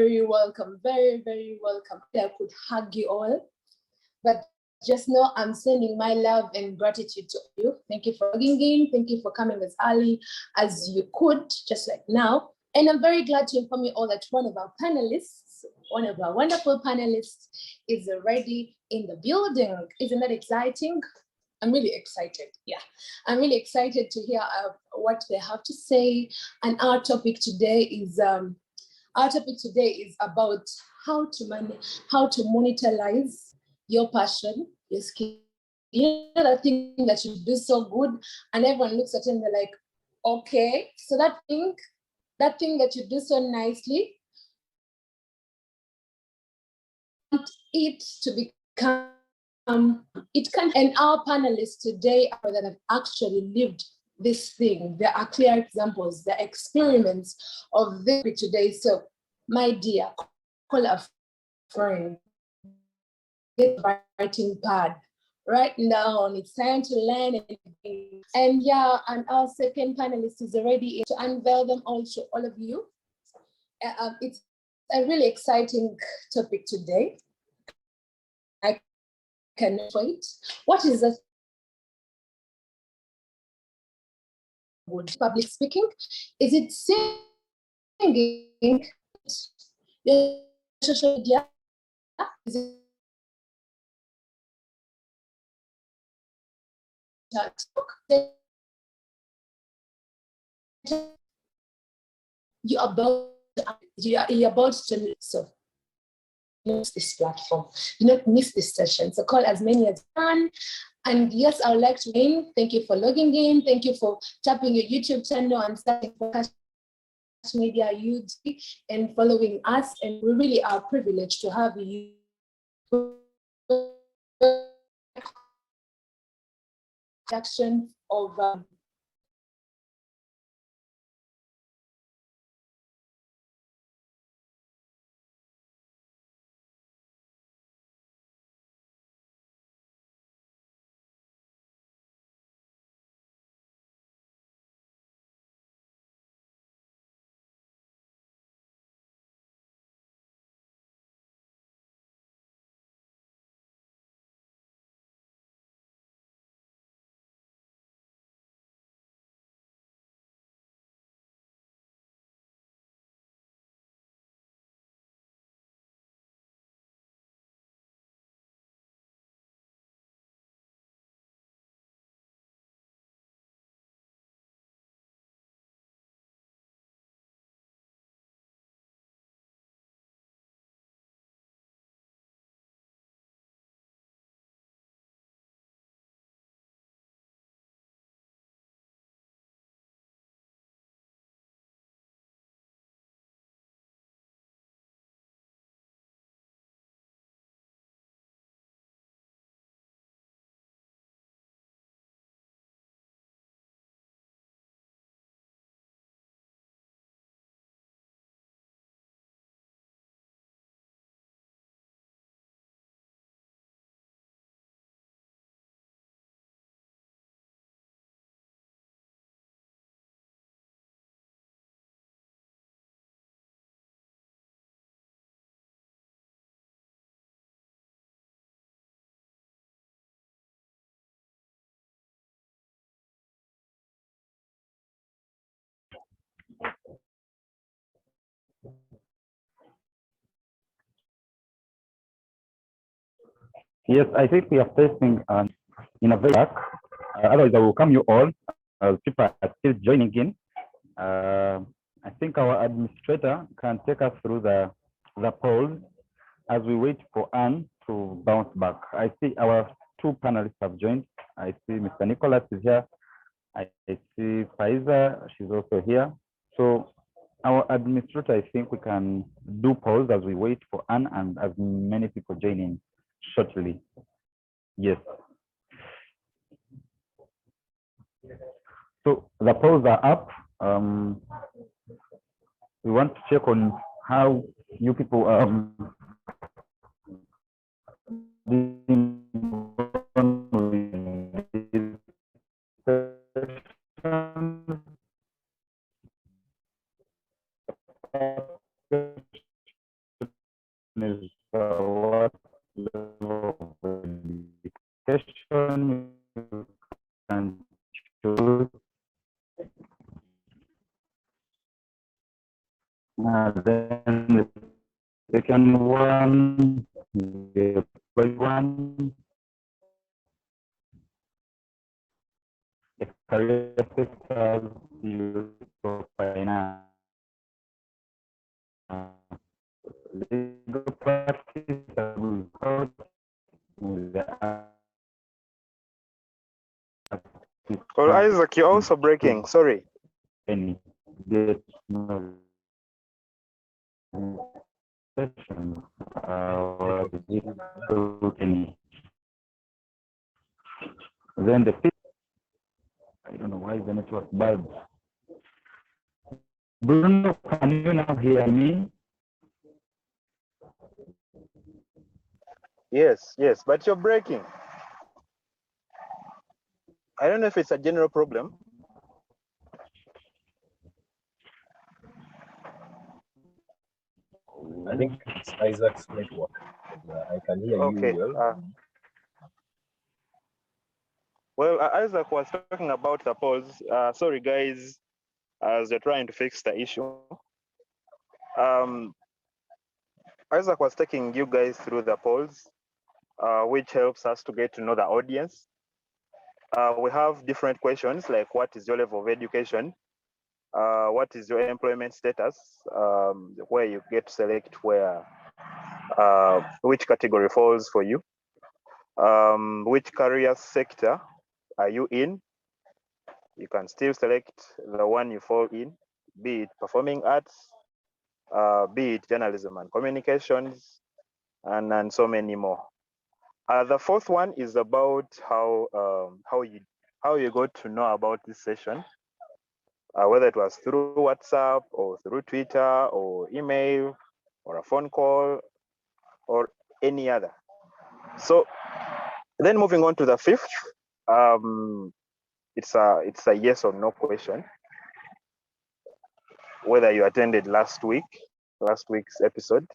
very welcome, very, very welcome. I could hug you all, but just know I'm sending my love and gratitude to you. Thank you for logging in. Thank you for coming as early as you could, just like now. And I'm very glad to inform you all that one of our panelists, one of our wonderful panelists is already in the building. Isn't that exciting? I'm really excited. Yeah, I'm really excited to hear what they have to say. And our topic today is about how to monetize your passion, your skill. You know, that thing that you do so good, and everyone looks at it and they're like, okay, so that thing that you do so nicely, it to become it can. And our panelists today are that have actually lived this thing. There are clear examples, there are experiments of this today. So, my dear, call a friend, get a writing pad, write down. It's time to learn. And yeah, and our second panelist is already to unveil them all to all of you. It's a really exciting topic today. I cannot wait. What is the good public speaking? Is it singing? Your social media? Is it you're about to so use this platform. Do not miss this session. So call as many as you can. And yes, I would like to name. Thank you for logging in. Thank you for tapping your YouTube channel and starting Bakash Media YouTube and following us. And we really are privileged to have you. Action of Yes, I think we are facing in a very back. Otherwise, I will welcome you all. People are still joining in. I think our administrator can take us through the polls as we wait for Anne to bounce back. I see our two panelists have joined. I see Mr. Nicholas is here. I see Faiza, she's also here. So our administrator, I think we can do polls as we wait for Anne and as many people join in shortly. Yes. So the polls are up. We want to check on how you people is what level of education you can choose. Then the second one, the one, the career sectors use for finance. Legal practice will code Well, Isaac, you're also breaking. Sorry. any get session any. Then the fifth, I don't know why the network bad. Bruno, can you now hear me? Yes, yes, but you're breaking. I don't know if it's a general problem. I think it's Isaac's network. I can hear Okay. you well. Well, Isaac was talking about the polls. Sorry, guys, as they're trying to fix the issue. Isaac was taking you guys through the polls, which helps us to get to know the audience. We have different questions like what is your level of education? What is your employment status? Where you get to select where, which category falls for you. Which career sector are you in? You can still select the one you fall in, be it performing arts, be it journalism and communications, and so many more. The fourth one is about how you got to know about this session, whether it was through WhatsApp or through Twitter or email or a phone call or any other. So then moving on to the fifth, it's a yes or no question. Whether you attended last week's episode.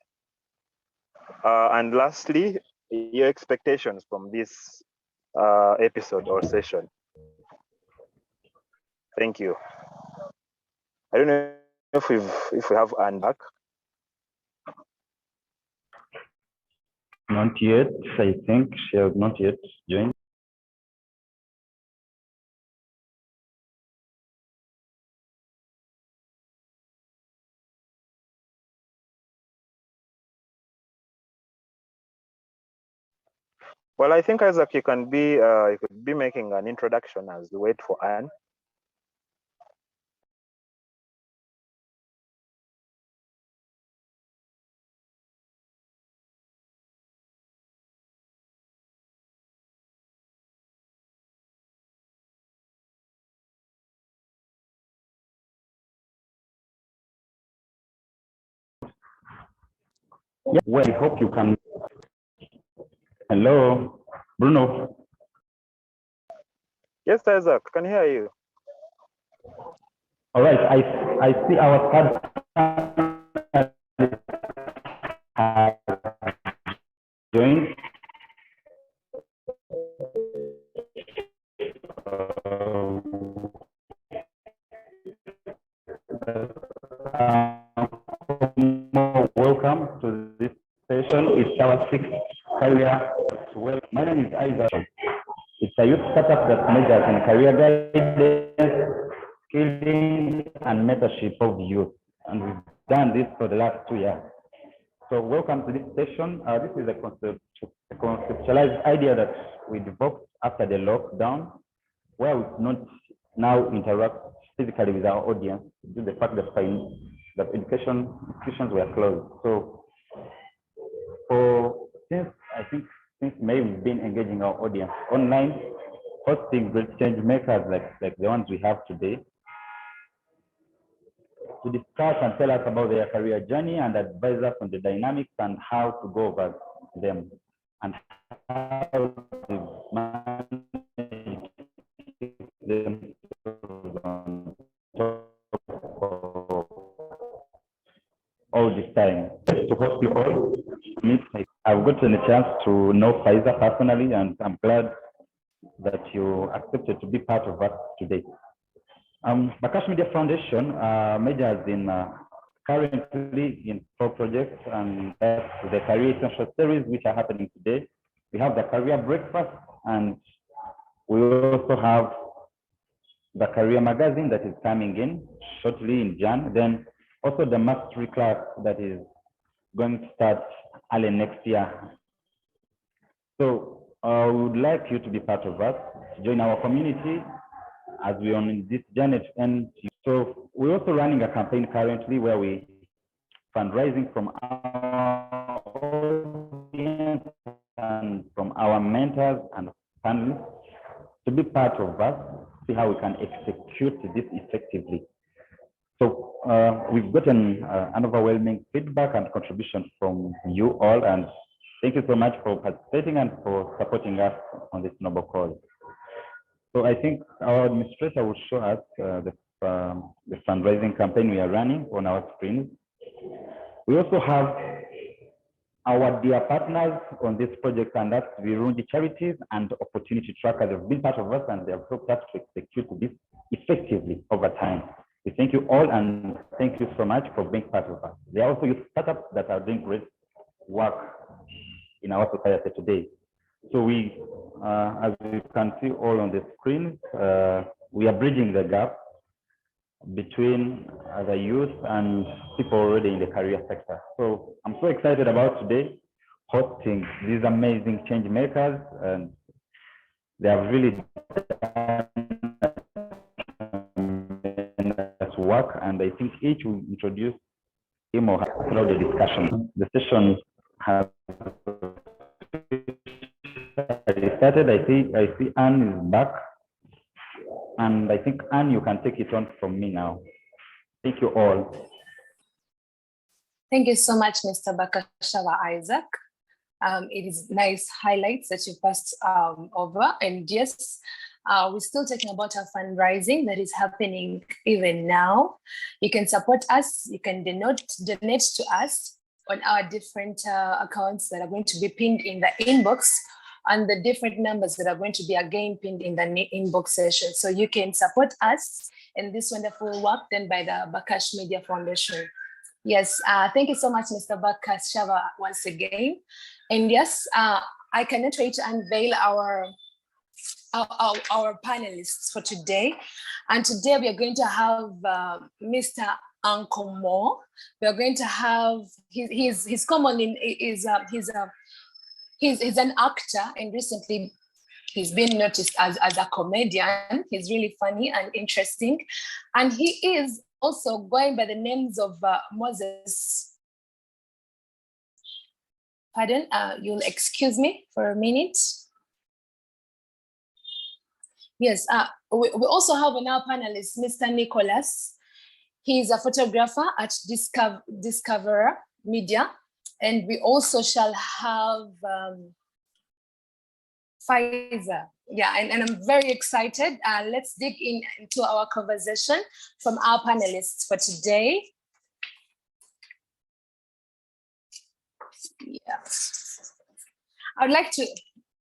And lastly, your expectations from this episode or session. Thank you. I don't know if we have Anne back. Not yet. I think she has not yet joined. Well, I think Isaac, you could be making an introduction as we wait for Anne. Yeah, well, I hope you can. Hello, Bruno. Yes, Isaac, can hear you. All right, I see our third joined. Welcome to this session. It's our sixth career. Well, my name is Isaac. It's a youth startup that measures in career guidance, skilling, and mentorship of youth. And we've done this for the last 2 years. So welcome to this session. This is a conceptualized idea that we developed after the lockdown, where we could not now interact physically with our audience due to the fact that education institutions were closed. So since May, we've been engaging our audience online, hosting great change makers like the ones we have today to discuss and tell us about their career journey and advise us on the dynamics and how to go over them and how to manage them all this time. To host you all. I've gotten a chance to know Faiza personally, and I'm glad that you accepted to be part of us today. Bakash Media Foundation majors in currently in 4 projects, and that's the career essential series which are happening today. We have the career breakfast, and we also have the career magazine that is coming in shortly in Jan. Then also the mastery class that is going to start early next year. So we would like you to be part of us, to join our community as we are on this journey. And so we're also running a campaign currently where we fundraising from our audience and from our mentors and panelists to be part of us, see how we can execute this effectively. So we've gotten an overwhelming feedback and contribution from you all, and thank you so much for participating and for supporting us on this noble cause. So I think our administrator will show us the fundraising campaign we are running on our screens. We also have our dear partners on this project, and that's Birungi Charities and Opportunity Tracker. They've been part of us and they have helped us to execute this effectively over time. We thank you all and thank you so much for being part of us. There are also youth startups that are doing great work in our society today. So we, as you can see all on the screen, we are bridging the gap between the youth and people already in the career sector. So I'm so excited about today hosting these amazing change makers, and they have really done work, and I think each will introduce him or her throughout the discussion. The session has started. I see Anne is back, and I think Anne, you can take it on from me now. Thank you all. Thank you so much, Mr. Bakashawa Isaac. It is nice highlights that you passed over, and yes, we're still talking about our fundraising that is happening even now. You can support us, you can donate to us on our different accounts that are going to be pinned in the inbox, and the different numbers that are going to be again pinned in the inbox session. So you can support us in this wonderful work done by the Bakash Media Foundation. Yes, thank you so much, Mr. Bakashawa, once again. And yes, I cannot wait to unveil our panelists for today. And today we are going to have Mr. Uncle Mo. We are going to have his common name is he's an actor, and recently he's been noticed as a comedian. He's really funny and interesting, and he is also going by the names of Moses. Pardon, you'll excuse me for a minute. Yes, we also have on our panelist, Mr. Nicholas. He's a photographer at Discoverer Media. And we also shall have Faiza. Yeah, and I'm very excited. Let's dig into our conversation from our panelists for today. Yeah. I'd like to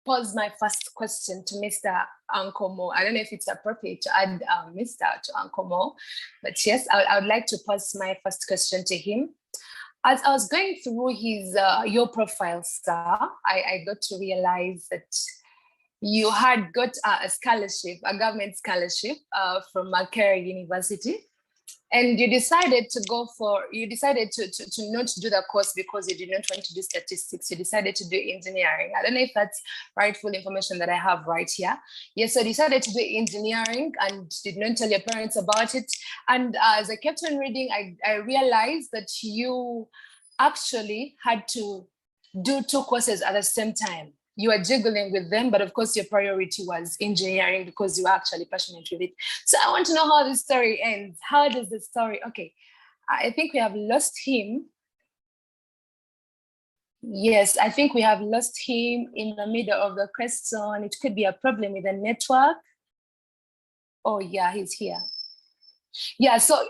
pose my first question to Mr. Uncle Mo. I don't know if it's appropriate to add Mr. to Uncle Mo, but yes, I would like to pose my first question to him. As I was going through your profile, sir, I got to realize that you had got a scholarship, a government scholarship from Makerere University, and you decided to not do the course because you did not want to do statistics. You decided to do engineering. I don't know if that's rightful information that I have right here. Yes, so I decided to do engineering and did not tell your parents about it. And as I kept on reading, I realized that you actually had to do 2 courses at the same time. You were juggling with them, but of course your priority was engineering because you were actually passionate with it. So I want to know how the story ends. How does the story, okay, I think we have lost him. Yes, I think we have lost him in the middle of the question. It could be a problem with the network. Oh yeah, he's here. Yeah, so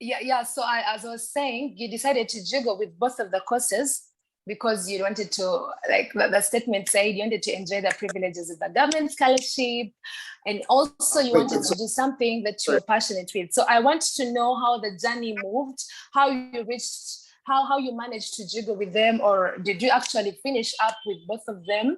Yeah. So as I was saying, you decided to juggle with both of the courses because you wanted to, like the statement said, you wanted to enjoy the privileges of the government scholarship, and also you wanted to do something that you're passionate with. So I want to know how the journey moved, how you reached, how you managed to juggle with them, or did you actually finish up with both of them,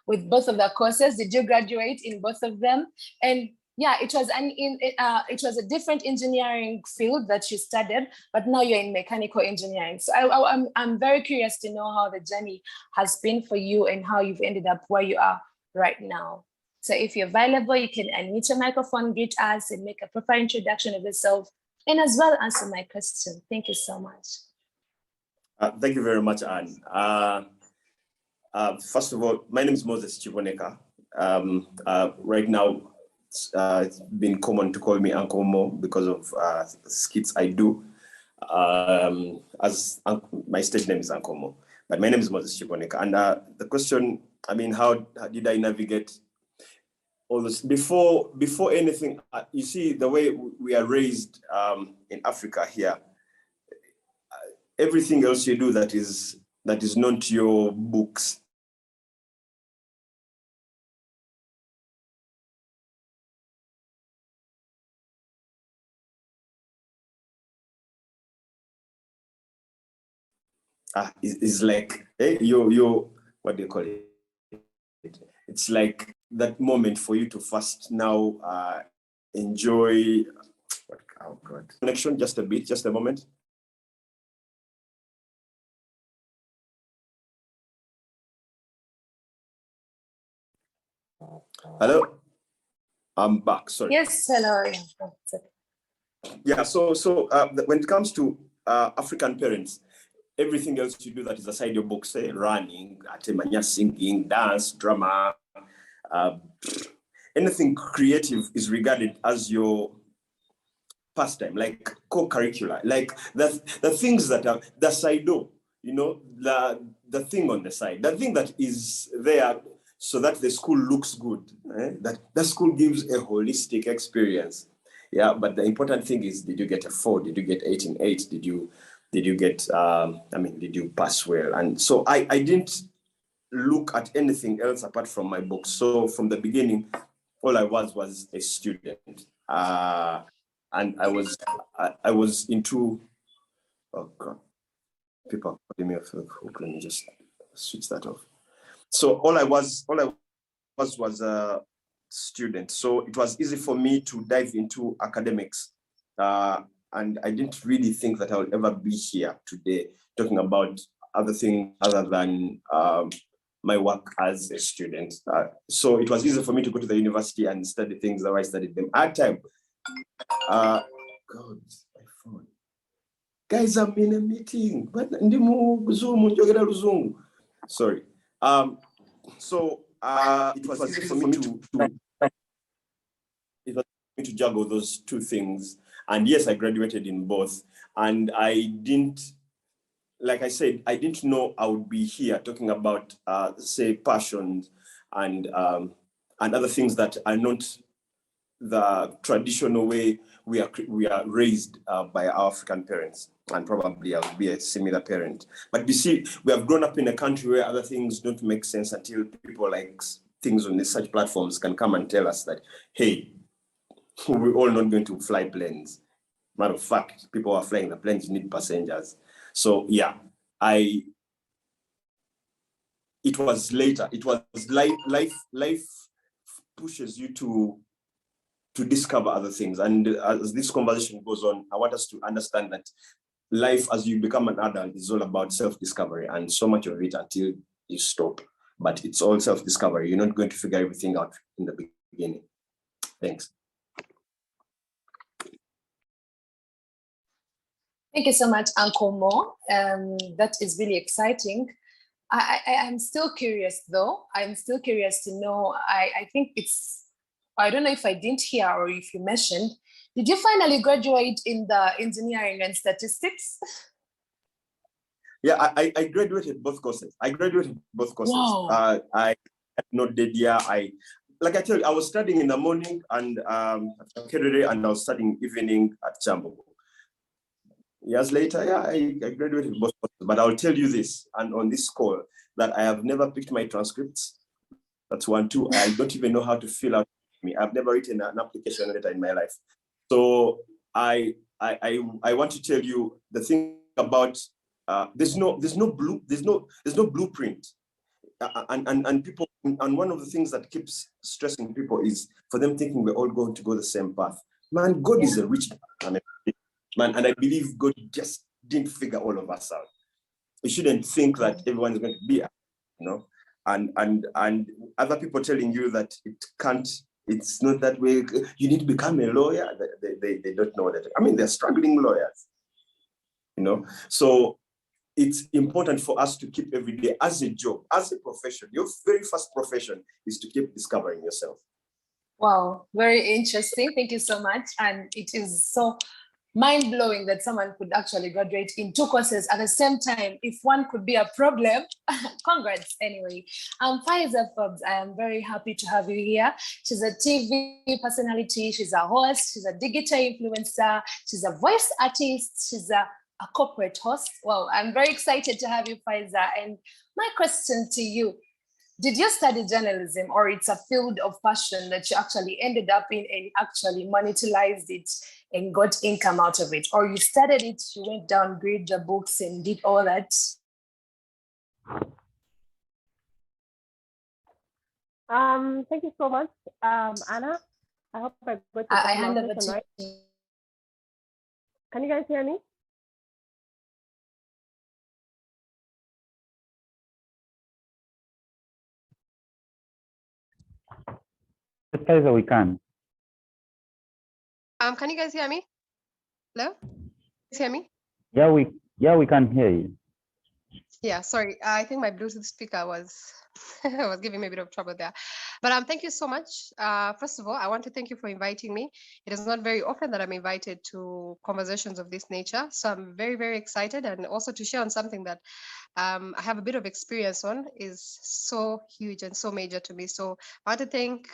with both of the courses? Did you graduate in both of them? And yeah, it was a different engineering field that you studied, but now you're in mechanical engineering. So I'm very curious to know how the journey has been for you and how you've ended up where you are right now. So if you're available, you can unmute your microphone, greet us, and make a proper introduction of yourself, and as well answer my question. Thank you so much. Thank you very much, Anne. First of all, my name is Moses Chiboneka. Right now, it's been common to call me Uncle Mo because of skits I do. My stage name is Uncle Mo, but my name is Moses Chiboneka. And the question, I mean, how did I navigate all this? Before anything, you see, the way we are raised in Africa here, everything else you do that is not your books, is like, hey, what do you call it? It's like that moment for you to first now enjoy. Oh God! Connection, just a bit, just a moment. Hello, I'm back. Sorry. Yes, hello. Yeah. So when it comes to African parents, everything else you do that is aside your books, say running, singing, dance, drama, anything creative is regarded as your pastime, like co-curricular, like the things that are the side door, the thing on the side, the thing that is there so that the school looks good, that the school gives a holistic experience. Yeah, but the important thing is, did you get a 4? Did you get 8 in 8? Did you get, did you pass well? And so I didn't look at anything else apart from my books. So from the beginning, all I was a student. And I was into, oh God, people are calling me off. Let me just switch that off. So all I was a student. So it was easy for me to dive into academics. And I didn't really think that I would ever be here today talking about other things other than my work as a student. So it was easy for me to go to the university and study things the way I studied them at time. God, my phone. Guys, I'm in a meeting. Sorry. So it was easy for me to juggle those two things. And yes, I graduated in both. And I didn't, like I said, I didn't know I would be here talking about, say, passions and other things that are not the traditional way we are raised by our African parents, and probably I'll be a similar parent. But you see, we have grown up in a country where other things don't make sense until people like things on such platforms can come and tell us that, hey, we're all not going to fly planes. Matter of fact, people are flying the planes, need passengers. So yeah, it was later. It was life pushes you to discover other things. And as this conversation goes on, I want us to understand that life as you become an adult is all about self-discovery, and so much of it until you stop. But it's all self-discovery. You're not going to figure everything out in the beginning. Thanks. Thank you so much, Uncle Mo. That is really exciting. I'm still curious though. I'm still curious to know, I think I don't know if I didn't hear or if you mentioned, did you finally graduate in the engineering and statistics? Yeah, I graduated both courses. Wow. I had not did year. Like I tell you, I was studying in the morning and at Kerere, and I was studying evening at Chambo. Years later, yeah, I graduated both courses. But I'll tell you this, and on this call, that I have never picked my transcripts. That's one. Two, I don't even know how to fill out me. I've never written an application letter in my life. So I want to tell you the thing about there's no blueprint. And people, and one of the things that keeps stressing people is for them thinking we're all going to go the same path. Man, God is a rich man, and I believe God just didn't figure all of us out. You shouldn't think that everyone is going to be, and other people telling you that it can't. It's not that way. You need to become a lawyer. They don't know that. I mean, they're struggling lawyers, So it's important for us to keep every day as a job, as a profession. Your very first profession is to keep discovering yourself. Wow, very interesting. Thank you so much. And it is so mind-blowing that someone could actually graduate in 2 courses at the same time. If one could be a problem, congrats anyway. Faiza Fabs, I am very happy to have you here. She's a TV personality, she's a host, she's a digital influencer, she's a voice artist, she's a corporate host. Well, I'm very excited to have you, Faiza. And my question to you, did you study journalism, or it's a field of passion that you actually ended up in and actually monetized it and got income out of it? Or you studied it, you went down, read the books and did all that? Thank you so much, Anna. I hope I got I hand over to right. you. Can you guys hear me? Faiza, we can. Can you guys hear me? Hello? Hear me? Yeah, we can hear you. Yeah, sorry. I think my Bluetooth speaker was was giving me a bit of trouble there. But thank you so much. First of all, I want to thank you for inviting me. It is not very often that I'm invited to conversations of this nature. So I'm very, very excited, and also to share on something that I have a bit of experience on is so huge and so major to me. So I want to thank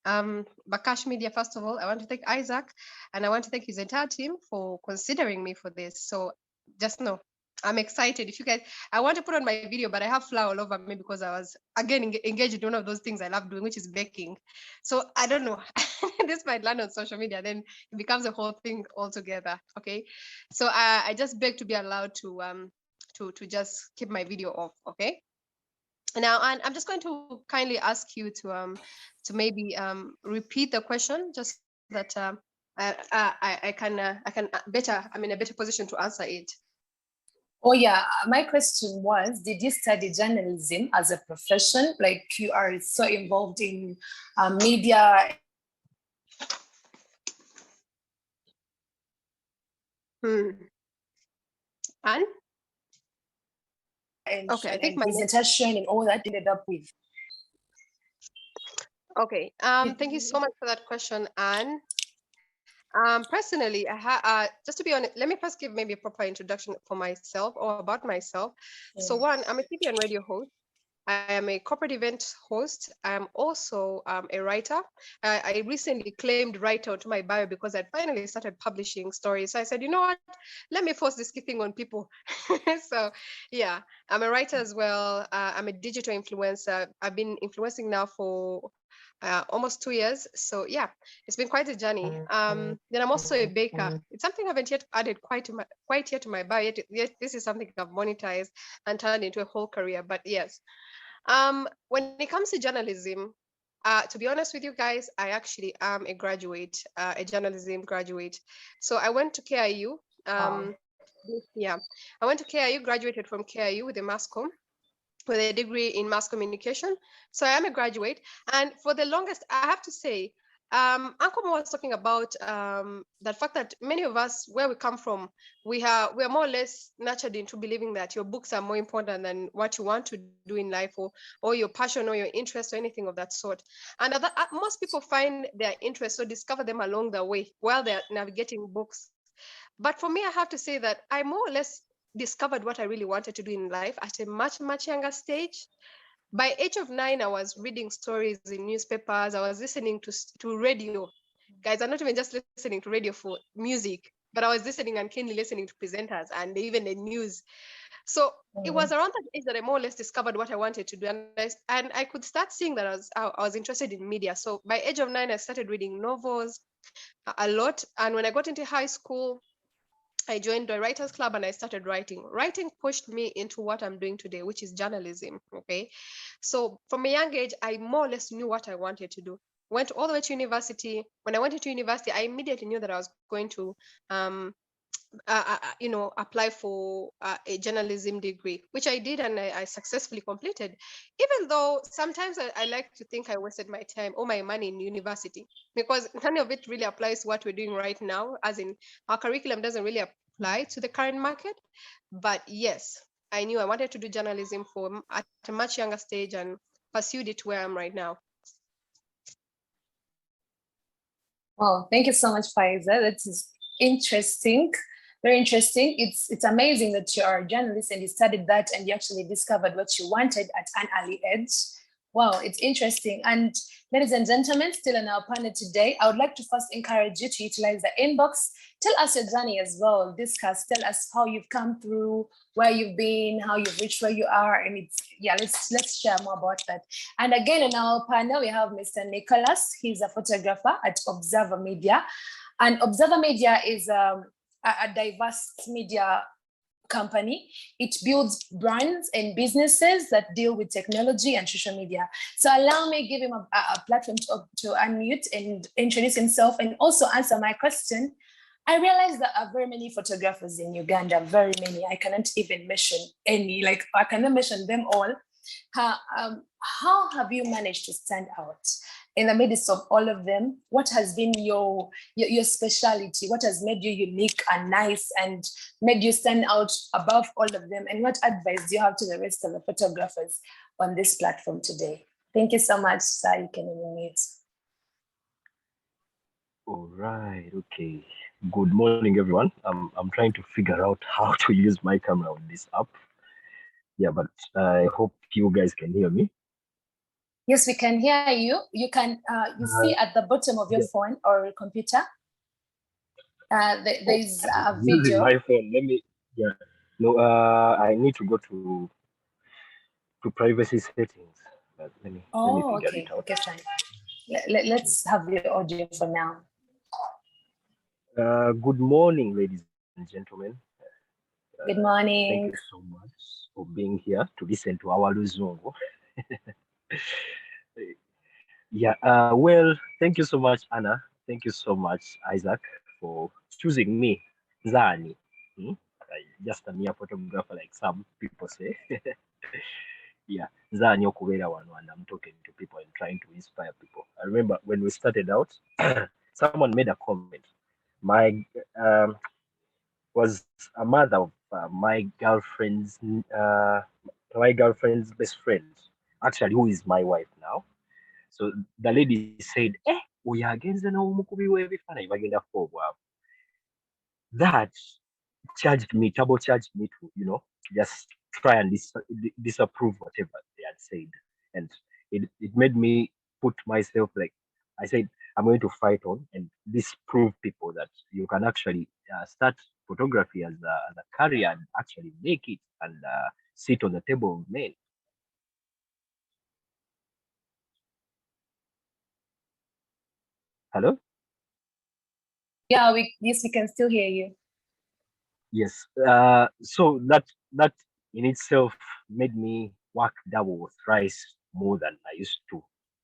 Bakash Media, first of all. I want to thank Isaac, and I want to thank his entire team for considering me for this. So just know I'm excited. If you guys, I want to put on my video, but I have flour all over me because I was again engaged in one of those things I love doing, which is baking. So I don't know. This might land on social media, then it becomes a whole thing altogether. Okay. So I just beg to be allowed to just keep my video off. Okay. Now, and I'm just going to kindly ask you to maybe repeat the question, just that I can better. I'm in a better position to answer it. Oh yeah, my question was, did you study journalism as a profession? Like, you are so involved in media. And okay, I think my presentation and all that ended up with. Okay, thank you so much for that question, Anne. Personally, just to be honest, let me first give maybe a proper introduction for myself or about myself. Yeah. So one, I'm a TV and radio host. I am a corporate event host. I am also a writer. I recently claimed writer to my bio because I finally started publishing stories. So I said, you know what, let me force this thing on people. So yeah, I'm a writer as well. I'm a digital influencer. I've been influencing now for almost 2 years. So yeah, it's been quite a journey. Then I'm also a baker. It's something I haven't yet added quite yet to my bio. Yet this is something I've monetized and turned into a whole career. But yes, when it comes to journalism, to be honest with you guys, I actually am a graduate, a journalism graduate. So I went to KIU. Yeah, I went to KIU, graduated from KIU with a mass comm, with a degree in mass communication. So I am a graduate, and for the longest, I have to say, Uncle Mo was talking about that fact that many of us, where we come from, we are more or less nurtured into believing that your books are more important than what you want to do in life, or your passion or your interest or anything of that sort. And most people find their interests or discover them along the way while they're navigating books. But for me, I have to say that I more or less discovered what I really wanted to do in life at a much, much younger stage. By age of 9, I was reading stories in newspapers. I was listening to radio. Guys, I'm not even just listening to radio for music. but I was listening and keenly listening to presenters and even the news. So it was around that age that I more or less discovered what I wanted to do, and I could start seeing that I was interested in media. So by age of 9, I started reading novels a lot, and when I got into high school, I joined the Writers Club and I started writing. Writing pushed me into what I'm doing today, which is journalism. Okay. So from a young age, I more or less knew what I wanted to do. Went all the way to university. When I went into university, I immediately knew that I was going to apply for a journalism degree, which I did, and I successfully completed. Even though sometimes I like to think I wasted my time or my money in university, because none of it really applies to what we're doing right now, as in our curriculum doesn't really apply to the current market. But yes, I knew I wanted to do journalism at a much younger stage and pursued it to where I am right now. Oh, thank you so much, Faiza. That is interesting. Very interesting. It's amazing that you are a journalist and you studied that and you actually discovered what you wanted at an early age. Wow, it's interesting. And ladies and gentlemen, still on our panel today, I would like to first encourage you to utilize the inbox. Tell us your journey as well. Discuss, tell us how you've come through, where you've been, how you've reached where you are. And let's share more about that. And again, in our panel, we have Mr. Nicholas. He's a photographer at Observer Media. And Observer Media is a diverse media company. It builds brands and businesses that deal with technology and social media. So allow me give him a platform to unmute and introduce himself and also answer my question. I realize there are very many photographers in Uganda, very many. I cannot even mention any, like I cannot mention them all. How have you managed to stand out in the midst of all of them? What has been your speciality? What has made you unique and nice and made you stand out above all of them? And what advice do you have to the rest of the photographers on this platform today? Thank you so much, sir. You can unmute. All right. Okay. Good morning, everyone. I'm trying to figure out how to use my camera on this app. Yeah, but I hope you guys can hear me. Yes, we can hear you. You can see at the bottom of your phone or computer. There's a video. Using my phone. I need to go to privacy settings. But let me figure it out. Okay, fine. Let's have your audio for now. Good morning, ladies and gentlemen. Good morning. Thank you so much for being here to listen to our Luzungu. Yeah, well, thank you so much, Anna. Thank you so much, Isaac, for choosing me, Zani. Just a mere photographer, like some people say. Yeah, Zani okubeera wano, and I'm talking to people and trying to inspire people. I remember when we started out, someone made a comment. My was a mother of my girlfriend's best friend, actually, who is my wife now. So the lady said, uyagenze n'omukubi w'ebifaananyi bagenda kufa obwavu. That double charged me to, just try and disapprove whatever they had said. And it made me put myself, like I said, I'm going to fight on and disprove people that you can actually start photography as a career and actually make it and sit on the table of men. Hello? Yeah, yes, we can still hear you. Yes. So that in itself made me work double or thrice more than I used to.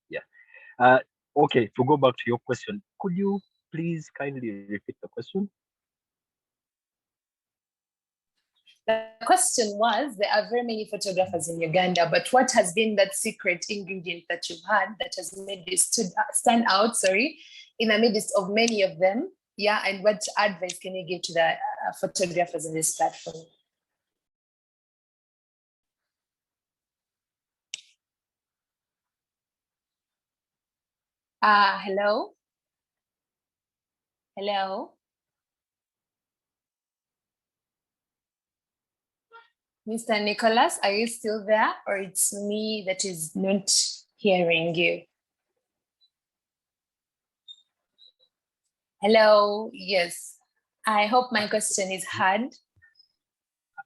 Yeah. Okay, to go back to your question, could you please kindly repeat the question? The question was, there are very many photographers in Uganda, but what has been that secret ingredient that you've had that has made you stand out, in the midst of many of them? Yeah, and what advice can you give to the photographers on this platform? Hello? Hello? Mr. Nicholas, are you still there, or it's me that is not hearing you? Hello, yes. I hope my question is hard.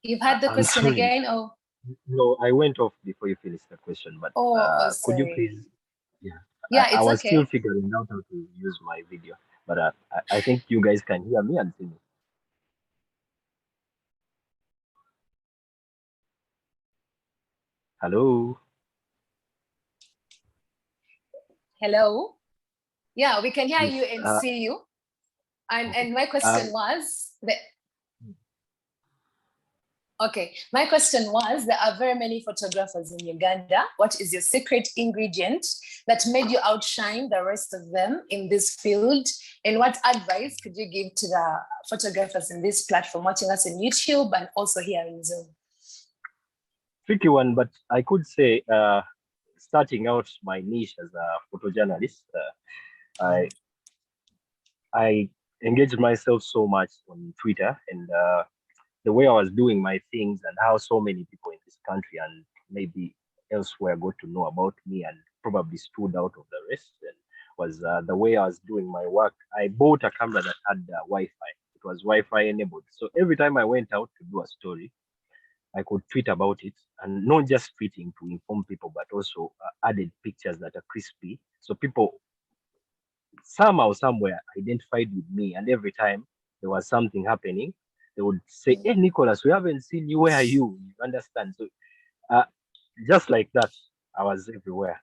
You've had the I'm question sorry. again? Oh, No, I went off before you finished the question, but could you sorry. please? Yeah, Yeah, I it's was still okay. figuring out how to use my video, but I think you guys can hear me and see me. Hello. Hello? Yeah, we can hear Yes. you and see you. Okay. And my question was okay, my question was, there are very many photographers in Uganda. What is your secret ingredient that made you outshine the rest of them in this field? And what advice could you give to the photographers in this platform watching us on YouTube and also here in Zoom? Tricky one, but I could say starting out my niche as a photojournalist, I engaged myself so much on Twitter, and the way I was doing my things and how so many people in this country and maybe elsewhere got to know about me and probably stood out of the rest, and was the way I was doing my work. I bought a camera that had Wi-Fi. It was Wi-Fi enabled. So every time I went out to do a story, I could tweet about it, and not just tweeting to inform people, but also added pictures that are crispy. So people somehow, somewhere identified with me. And every time there was something happening, they would say, "Hey, Nicholas, we haven't seen you. Where are you?" You understand? So uh, just like that, I was everywhere.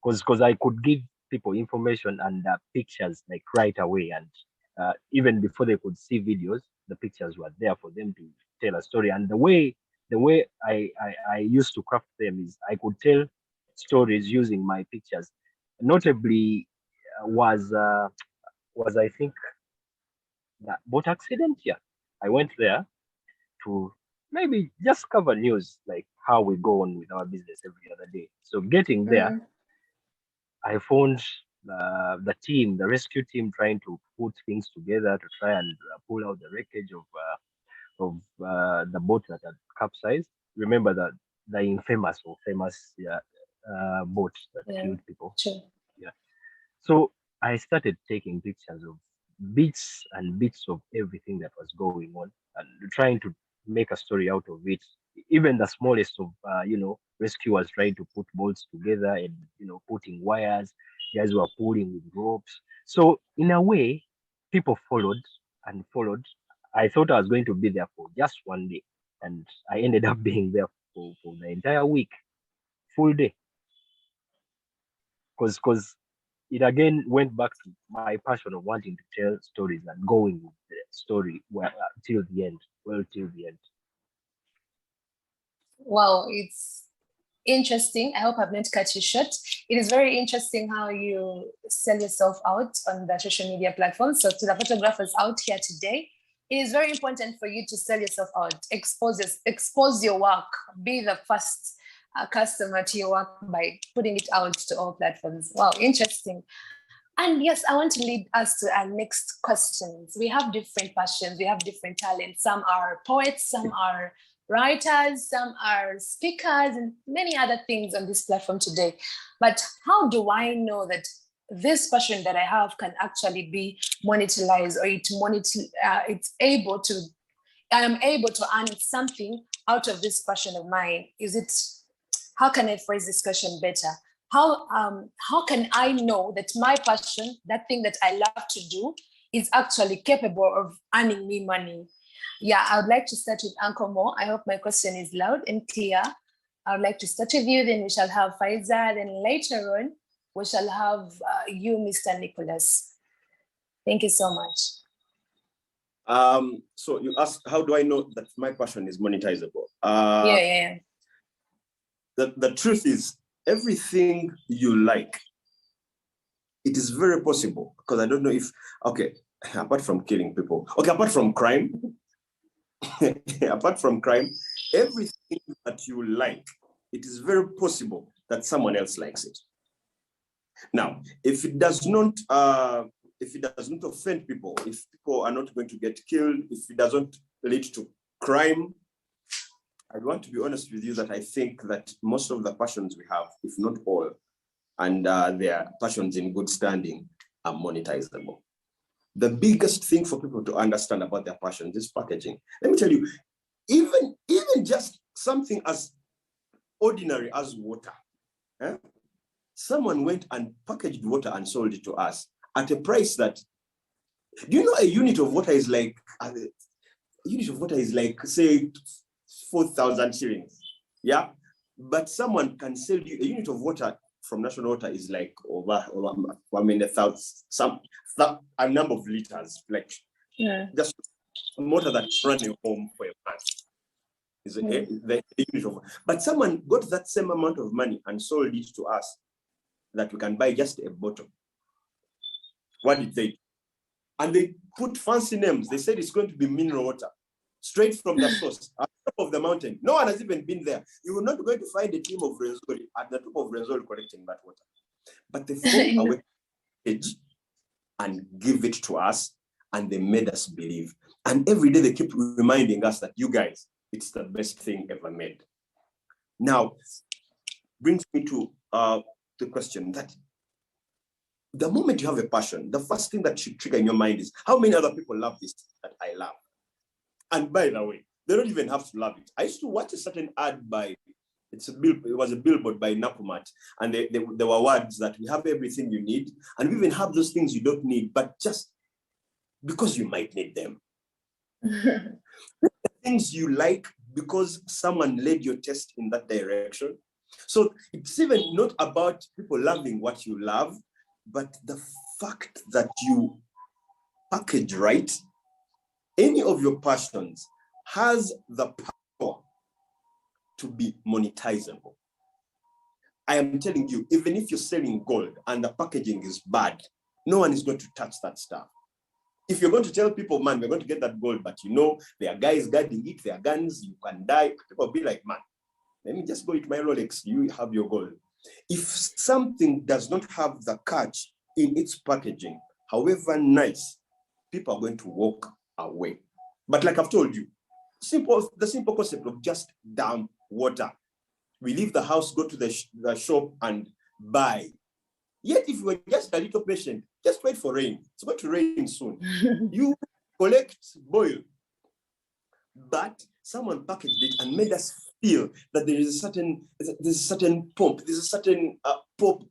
Because I could give people information and pictures like right away. And even before they could see videos, the pictures were there for them to tell a story. And the way I used to craft them is I could tell stories using my pictures. Notably, was I think that boat accident. Yeah, I went there to maybe just cover news like how we go on with our business every other day. So getting there, I found the team, the rescue team, trying to put things together to try and pull out the wreckage of the boat that had capsized. Remember that the infamous or famous boat that killed people. Sure. Yeah. So I started taking pictures of bits and bits of everything that was going on and trying to make a story out of it. Even the smallest of, rescuers trying to put bolts together and, putting wires. Guys were pulling with ropes. So in a way, people followed and followed. I thought I was going to be there for just one day, and I ended up being there for the entire week, full day. Because it again went back to my passion of wanting to tell stories and going with the story till the end. Well, till the end. Wow, it's interesting. I hope I've not cut you short. It is very interesting how you sell yourself out on the social media platforms. So to the photographers out here today, it is very important for you to sell yourself out, expose your work, be the first customer to your work by putting it out to all platforms. Wow, interesting. And yes, I want to lead us to our next questions. We have different passions, we have different talents. Some are poets, some are writers, some are speakers, and many other things on this platform today. But how do I know that this passion that I have can actually be monetized, or it's able to, I am able to earn something out of this passion of mine? How can I phrase this question better? How can I know that my passion, that thing that I love to do, is actually capable of earning me money? Yeah, I would like to start with Uncle Mo. I hope my question is loud and clear. I would like to start with you, then we shall have Faiza, then later on, we shall have you, Mr. Nicholas. Thank you so much. So you asked, how do I know that my passion is monetizable? Yeah. The truth is, everything you like, it is very possible, because I don't know if, okay, apart from killing people, okay, apart from crime, apart from crime, everything that you like, it is very possible that someone else likes it. Now, if it does not offend people, if people are not going to get killed, if it doesn't lead to crime, I want to be honest with you that I think that most of the passions we have, if not all, and their passions in good standing, are monetizable. the biggest thing for people to understand about their passions is packaging. Let me tell you, even just something as ordinary as water. Someone went and packaged water and sold it to us at a price that, do you know a unit of water is like, say 4,000 shillings. Yeah. But someone can sell you a unit of water from National Water is like over I mean, a number of liters, like just water that's running home for a month. Is the unit of, but someone got that same amount of money and sold it to us that we can buy just a bottle. What did they do? And they put fancy names. They said it's going to be mineral water, straight from the source, at the top of the mountain. No one has even been there. You are not going to find a team of Renzori at the top of Renzori collecting that water. But they found a way and give it to us, and they made us believe. And every day they keep reminding us that you guys, it's the best thing ever made. Now, brings me to the question that the moment you have a passion, the first thing that should trigger in your mind is, how many other people love this that I love? And by the way, they don't even have to love it. I used to watch a certain ad by, it was a billboard by Nakumat, and there were words that we have everything you need, and we even have those things you don't need, but just because you might need them. Things you like because someone led your taste in that direction. So it's even not about people loving what you love, but the fact that you package right, any of your passions has the power to be monetizable. I am telling you, even if you're selling gold and the packaging is bad, no one is going to touch that stuff. If you're going to tell people, man, we're going to get that gold, but you know, there are guys guarding it, there are guns, you can die, people will be like, man, let me just go with my Rolex, you have your gold. If something does not have the catch in its packaging, however nice, people are going to walk away. But like I've told you, the simple concept of just damn water. We leave the house, go to the shop and buy. Yet if you were just a little patient, just wait for rain. It's going to rain soon. You collect, boil. But someone packaged it and made us feel that there's a certain pop,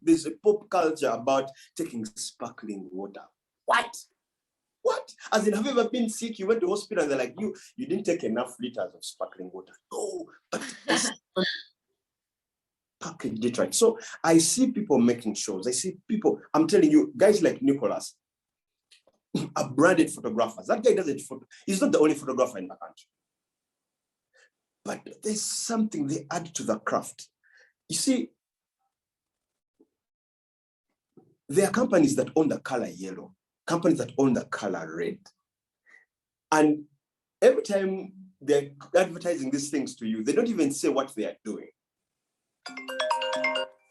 there's a pop culture about taking sparkling water. What? As in, have you ever been sick? You went to hospital and they're like, you didn't take enough liters of sparkling water. No, but packaged it right. So I see people making shows. I see people, I'm telling you, guys like Nicholas are branded photographers. That guy doesn't photo. He's not the only photographer in the country. But there's something they add to the craft. You see, there are companies that own the color yellow, companies that own the color red. And every time they're advertising these things to you, they don't even say what they are doing.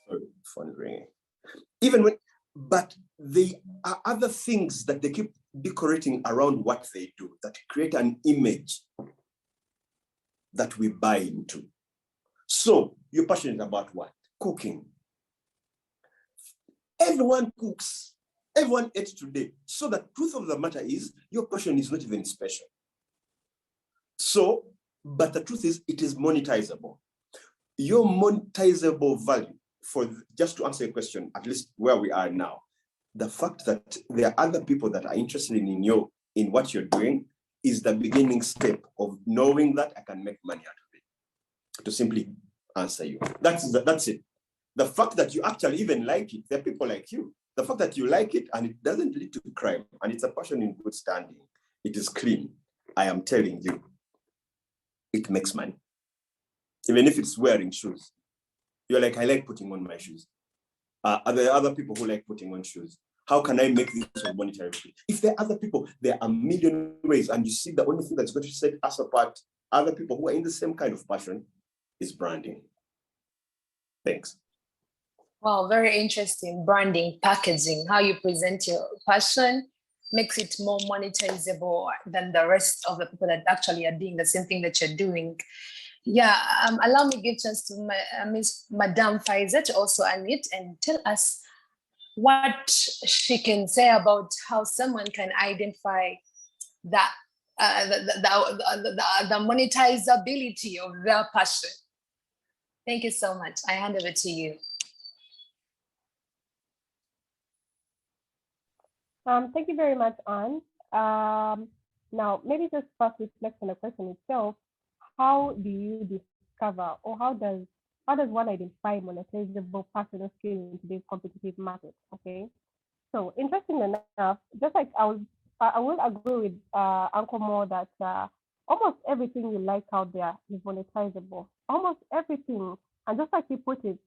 Sorry, phone ringing. But there are other things that they keep decorating around what they do that create an image that we buy into. So you're passionate about what? Cooking. Everyone cooks. Everyone ate today. So the truth of the matter is your passion is not even special. So, but the truth is it is monetizable. Your monetizable value, for just to answer your question, at least where we are now, the fact that there are other people that are interested in what you're doing is the beginning step of knowing that I can make money out of it. To simply answer you. That's it. The fact that you actually even like it, there are people like you. The fact that you like it and it doesn't lead to crime and it's a passion in good standing, it is clean. I am telling you, it makes money. Even if it's wearing shoes. You're like, I like putting on my shoes. Are there other people who like putting on shoes? How can I make this a monetary fee? If there are other people, there are a million ways, and you see the only thing that's going to set us apart, other people who are in the same kind of passion, is branding. Thanks. Wow, very interesting. Branding, packaging, how you present your passion makes it more monetizable than the rest of the people that actually are doing the same thing that you're doing. Yeah, allow me to give chance to Miss Madame Faiza to also unmute and tell us what she can say about how someone can identify that the monetizability of their passion. Thank you so much. I hand over to you. Thank you very much, Anne. Now, maybe just first reflect on the question itself. How do you discover, or how does one identify monetizable personal skill in today's competitive market? Okay, so interesting enough, just like I will agree with Uncle Mo that almost everything you like out there is monetizable. Almost everything, and just like you put it,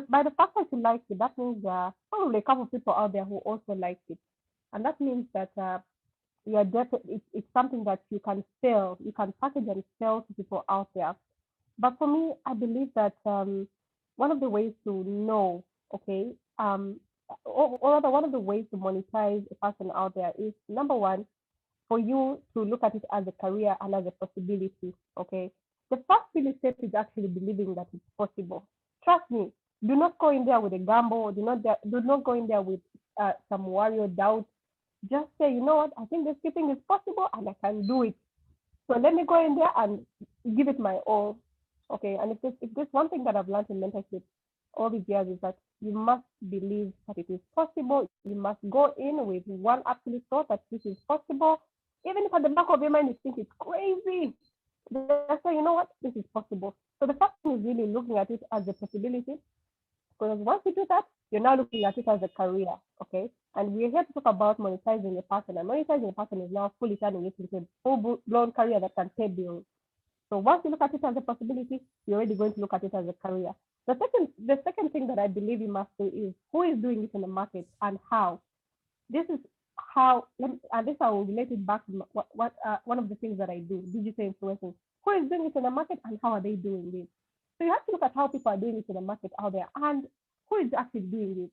by the fact that you like it, that means there are probably a couple of people out there who also like it, and that means that it's something that you can sell, you can package and sell to people out there. But for me, I believe that one of the ways to know, okay, or rather one of the ways to monetize a person out there is, number one, for you to look at it as a career and as a possibility, okay? The first really step is actually believing that it's possible. Trust me, do not go in there with a gamble, do not go in there with some worry or doubt. Just say, you know what, I think this thing is possible and I can do it. So let me go in there and give it my all. Okay, and if there's one thing that I've learned in mentorship all these years is that you must believe that it is possible. You must go in with one absolute thought that this is possible. Even if at the back of your mind you think it's crazy, just say, you know what, this is possible. So the first thing is really looking at it as a possibility. Because once you do that, you're now looking at it as a career, okay? And we're here to talk about monetizing a person. And monetizing a person is now fully turning it into a full-blown career that can pay bills. So once you look at it as a possibility, you're already going to look at it as a career. The second thing that I believe you must do is who is doing it in the market and how. This is how, and this I will relate it back to one of the things that I do, digital influencing. Who is doing it in the market and how are they doing this? So you have to look at how people are doing it in the market out there and who is actually doing this.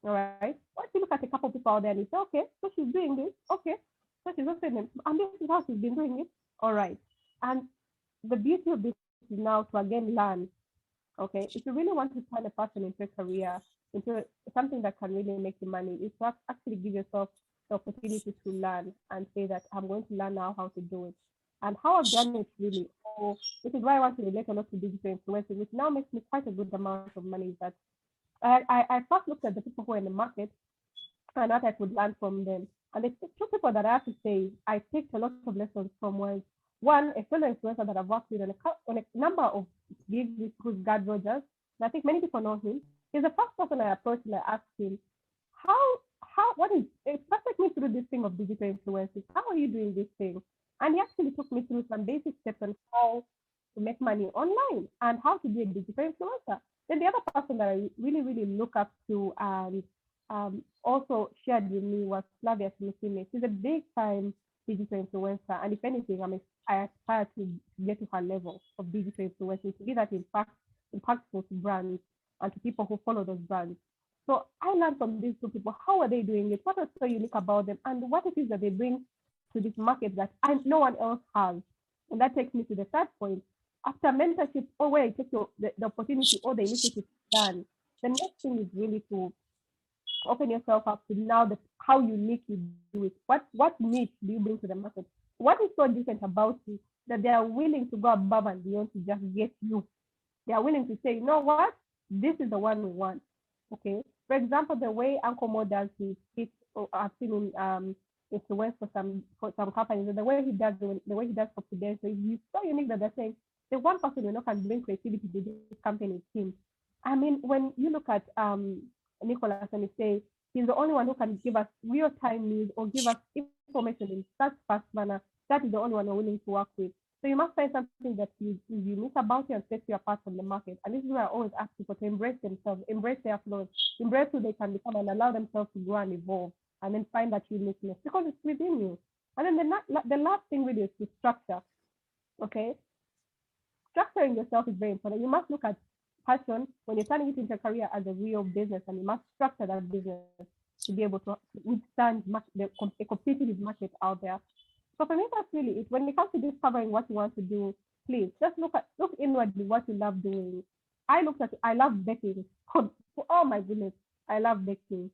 All right. Once you look at a couple of people out there and you say, okay, so she's doing this, okay, so she's also and this is how she's been doing it. All right. And the beauty of this is now to again learn. Okay, if you really want to turn a person into a career, into something that can really make you money, is to actually give yourself the opportunity to learn and say that I'm going to learn now how to do it. And how I've done it really, this is why I want to relate a lot to digital influencing, which now makes me quite a good amount of money. Is that I first looked at the people who are in the market and what I could learn from them. And the two people that I have to say I picked a lot of lessons from was one, a fellow influencer that I've worked with on a number of gigs, who's Gad Rogers. And I think many people know him. He's the first person I approached and I asked him, take me through this thing of digital influencing. How are you doing this thing? And he actually took me through some basic steps on how to make money online and how to be a digital influencer. Then the other person that I really, really look up to and also shared with me was Flavia Smith. She's a big time digital influencer. And if anything, I aspire to get to her level of digital influencing, to be that impactful to brands and to people who follow those brands. So I learned from these two people, how are they doing it? What is so unique about them? And what it is that they bring to this market that no one else has? And that takes me to the third point. After mentorship, or where you take the opportunity or the initiative done, the next thing is really to open yourself up to now how unique you do it. What niche do you bring to the market? What is so different about you that they are willing to go above and beyond to just get you? They are willing to say, you know what? This is the one we want. Okay. For example, the way Uncle Mo does his pitch, I've seen him influence for some companies, and the way he does for Prudential, he's so unique that they're saying the one person can bring creativity to this company is him. I mean, when you look at Nicholas and you say he's the only one who can give us real-time news or give us information in such fast manner, that is the only one we're willing to work with. So you must find something that is unique about you and sets you apart from the market. And this is where I always ask people to embrace themselves, embrace their flaws, embrace who they can become, and allow themselves to grow and evolve, and then find that uniqueness because it's within you. And then the last thing really is to structure. Okay, structuring yourself is very important. You must look at passion when you're turning it into a career as a real business, and you must structure that business to be able to withstand a competitive market out there. So for me, that's really it. When it comes to discovering what you want to do, please just look inwardly what you love doing. I love baking. Oh my goodness, I love baking.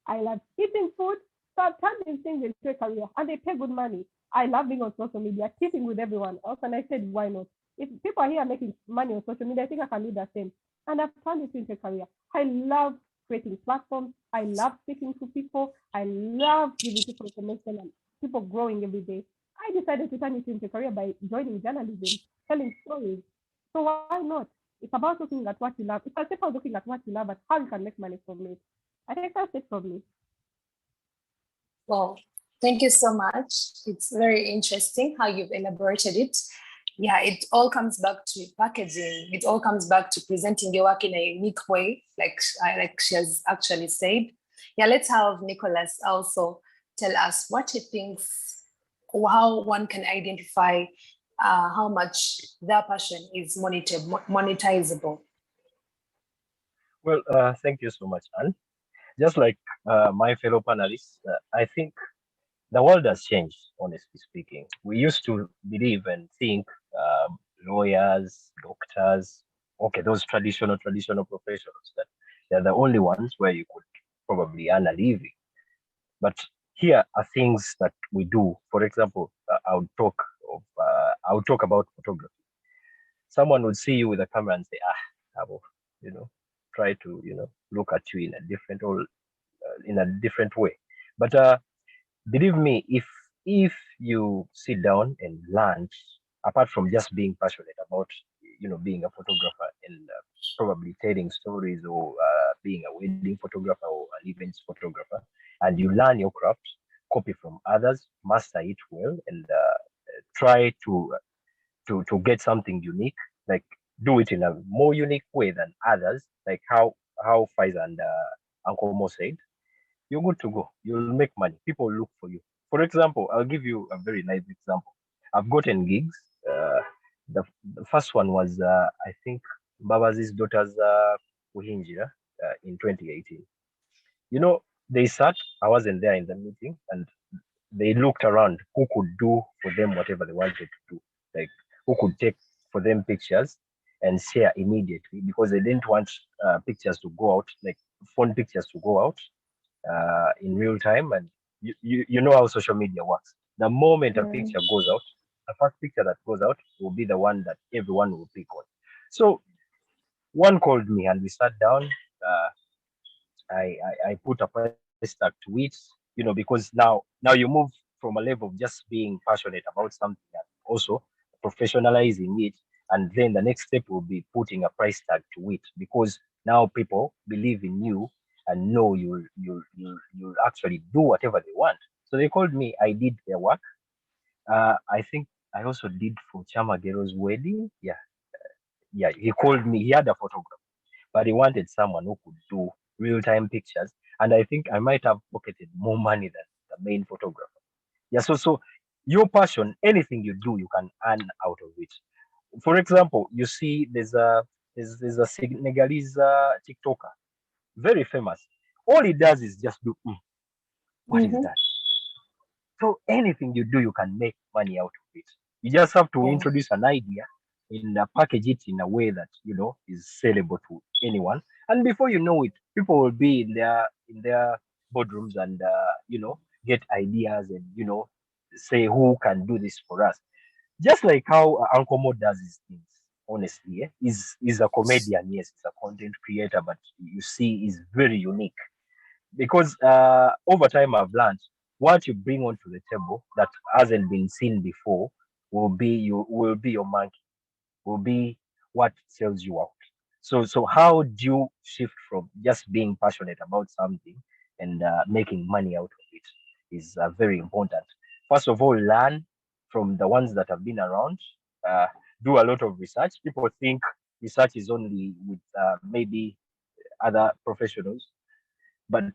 I love eating food. So I've turned these things into a career, and they pay good money. I love being on social media, teaching with everyone else, and I said, why not? If people are here making money on social media, I think I can do the same. And I've turned it into a career. I love creating platforms. I love speaking to people. I love giving people information and people growing every day. I decided to turn it into a career by joining journalism, telling stories. So why not? It's about looking at what you love. It's as simple as looking at what you love and how you can make money from it. I think that's it from me. Well, thank you so much. It's very interesting how you've elaborated it. Yeah, it all comes back to packaging. It all comes back to presenting your work in a unique way, like she has actually said. Yeah, let's have Nicholas also tell us what he thinks, how one can identify how much their passion is monetizable. Well, thank you so much, Anne. Just like my fellow panelists, I think the world has changed, honestly speaking. We used to believe and think lawyers, doctors, okay, those traditional professionals, that they're the only ones where you could probably earn a living. But here are things that we do. For example, I would talk about photography. Someone would see you with a camera and say, Abo, you know, try to, look at you in a different way. But believe me, if you sit down and learn, apart from just being passionate about, being a photographer and probably telling stories, or being a wedding photographer or an events photographer, and you learn your craft, copy from others, master it well, and try to get something unique, like do it in a more unique way than others, like how Faiza and Uncle Mo said, you're good to go. You'll make money. People will look for you. For example, I'll give you a very nice example. I've gotten gigs. The first one was, I think, Babazi's daughter's Uhinjira in 2018. You know, they sat, I wasn't there in the meeting, and they looked around who could do for them whatever they wanted to do. Like, who could take for them pictures and share immediately, because they didn't want pictures to go out, like phone pictures to go out in real time. And you know how social media works. The moment a picture goes out, the first picture that goes out will be the one that everyone will pick on. So one called me and we sat down. I put a price tag to it, because now you move from a level of just being passionate about something and also professionalizing it. And then the next step will be putting a price tag to it, because now people believe in you and know you'll actually do whatever they want. So they called me, I did their work. I think I also did for Chamagero's wedding. Yeah, he called me. He had a photographer, but he wanted someone who could do real-time pictures. And I think I might have pocketed more money than the main photographer. Yeah, so your passion, anything you do, you can earn out of it. For example, you see there's a Senegalese TikToker, very famous. All he does is just do, what is that? So anything you do, you can make money out of it. You just have to introduce an idea and package it in a way that is sellable to anyone. And before you know it, people will be in their boardrooms and get ideas and say who can do this for us. Just like how Uncle Mo does his things. Honestly, he's a comedian. Yes, he's a content creator, but you see, he's very unique, because over time I've learned what you bring onto the table that hasn't been seen before will be your monkey, will be what sells you out. So how do you shift from just being passionate about something and making money out of it is very important. First of all, learn from the ones that have been around. Uh, do a lot of research. People think research is only with maybe other professionals, but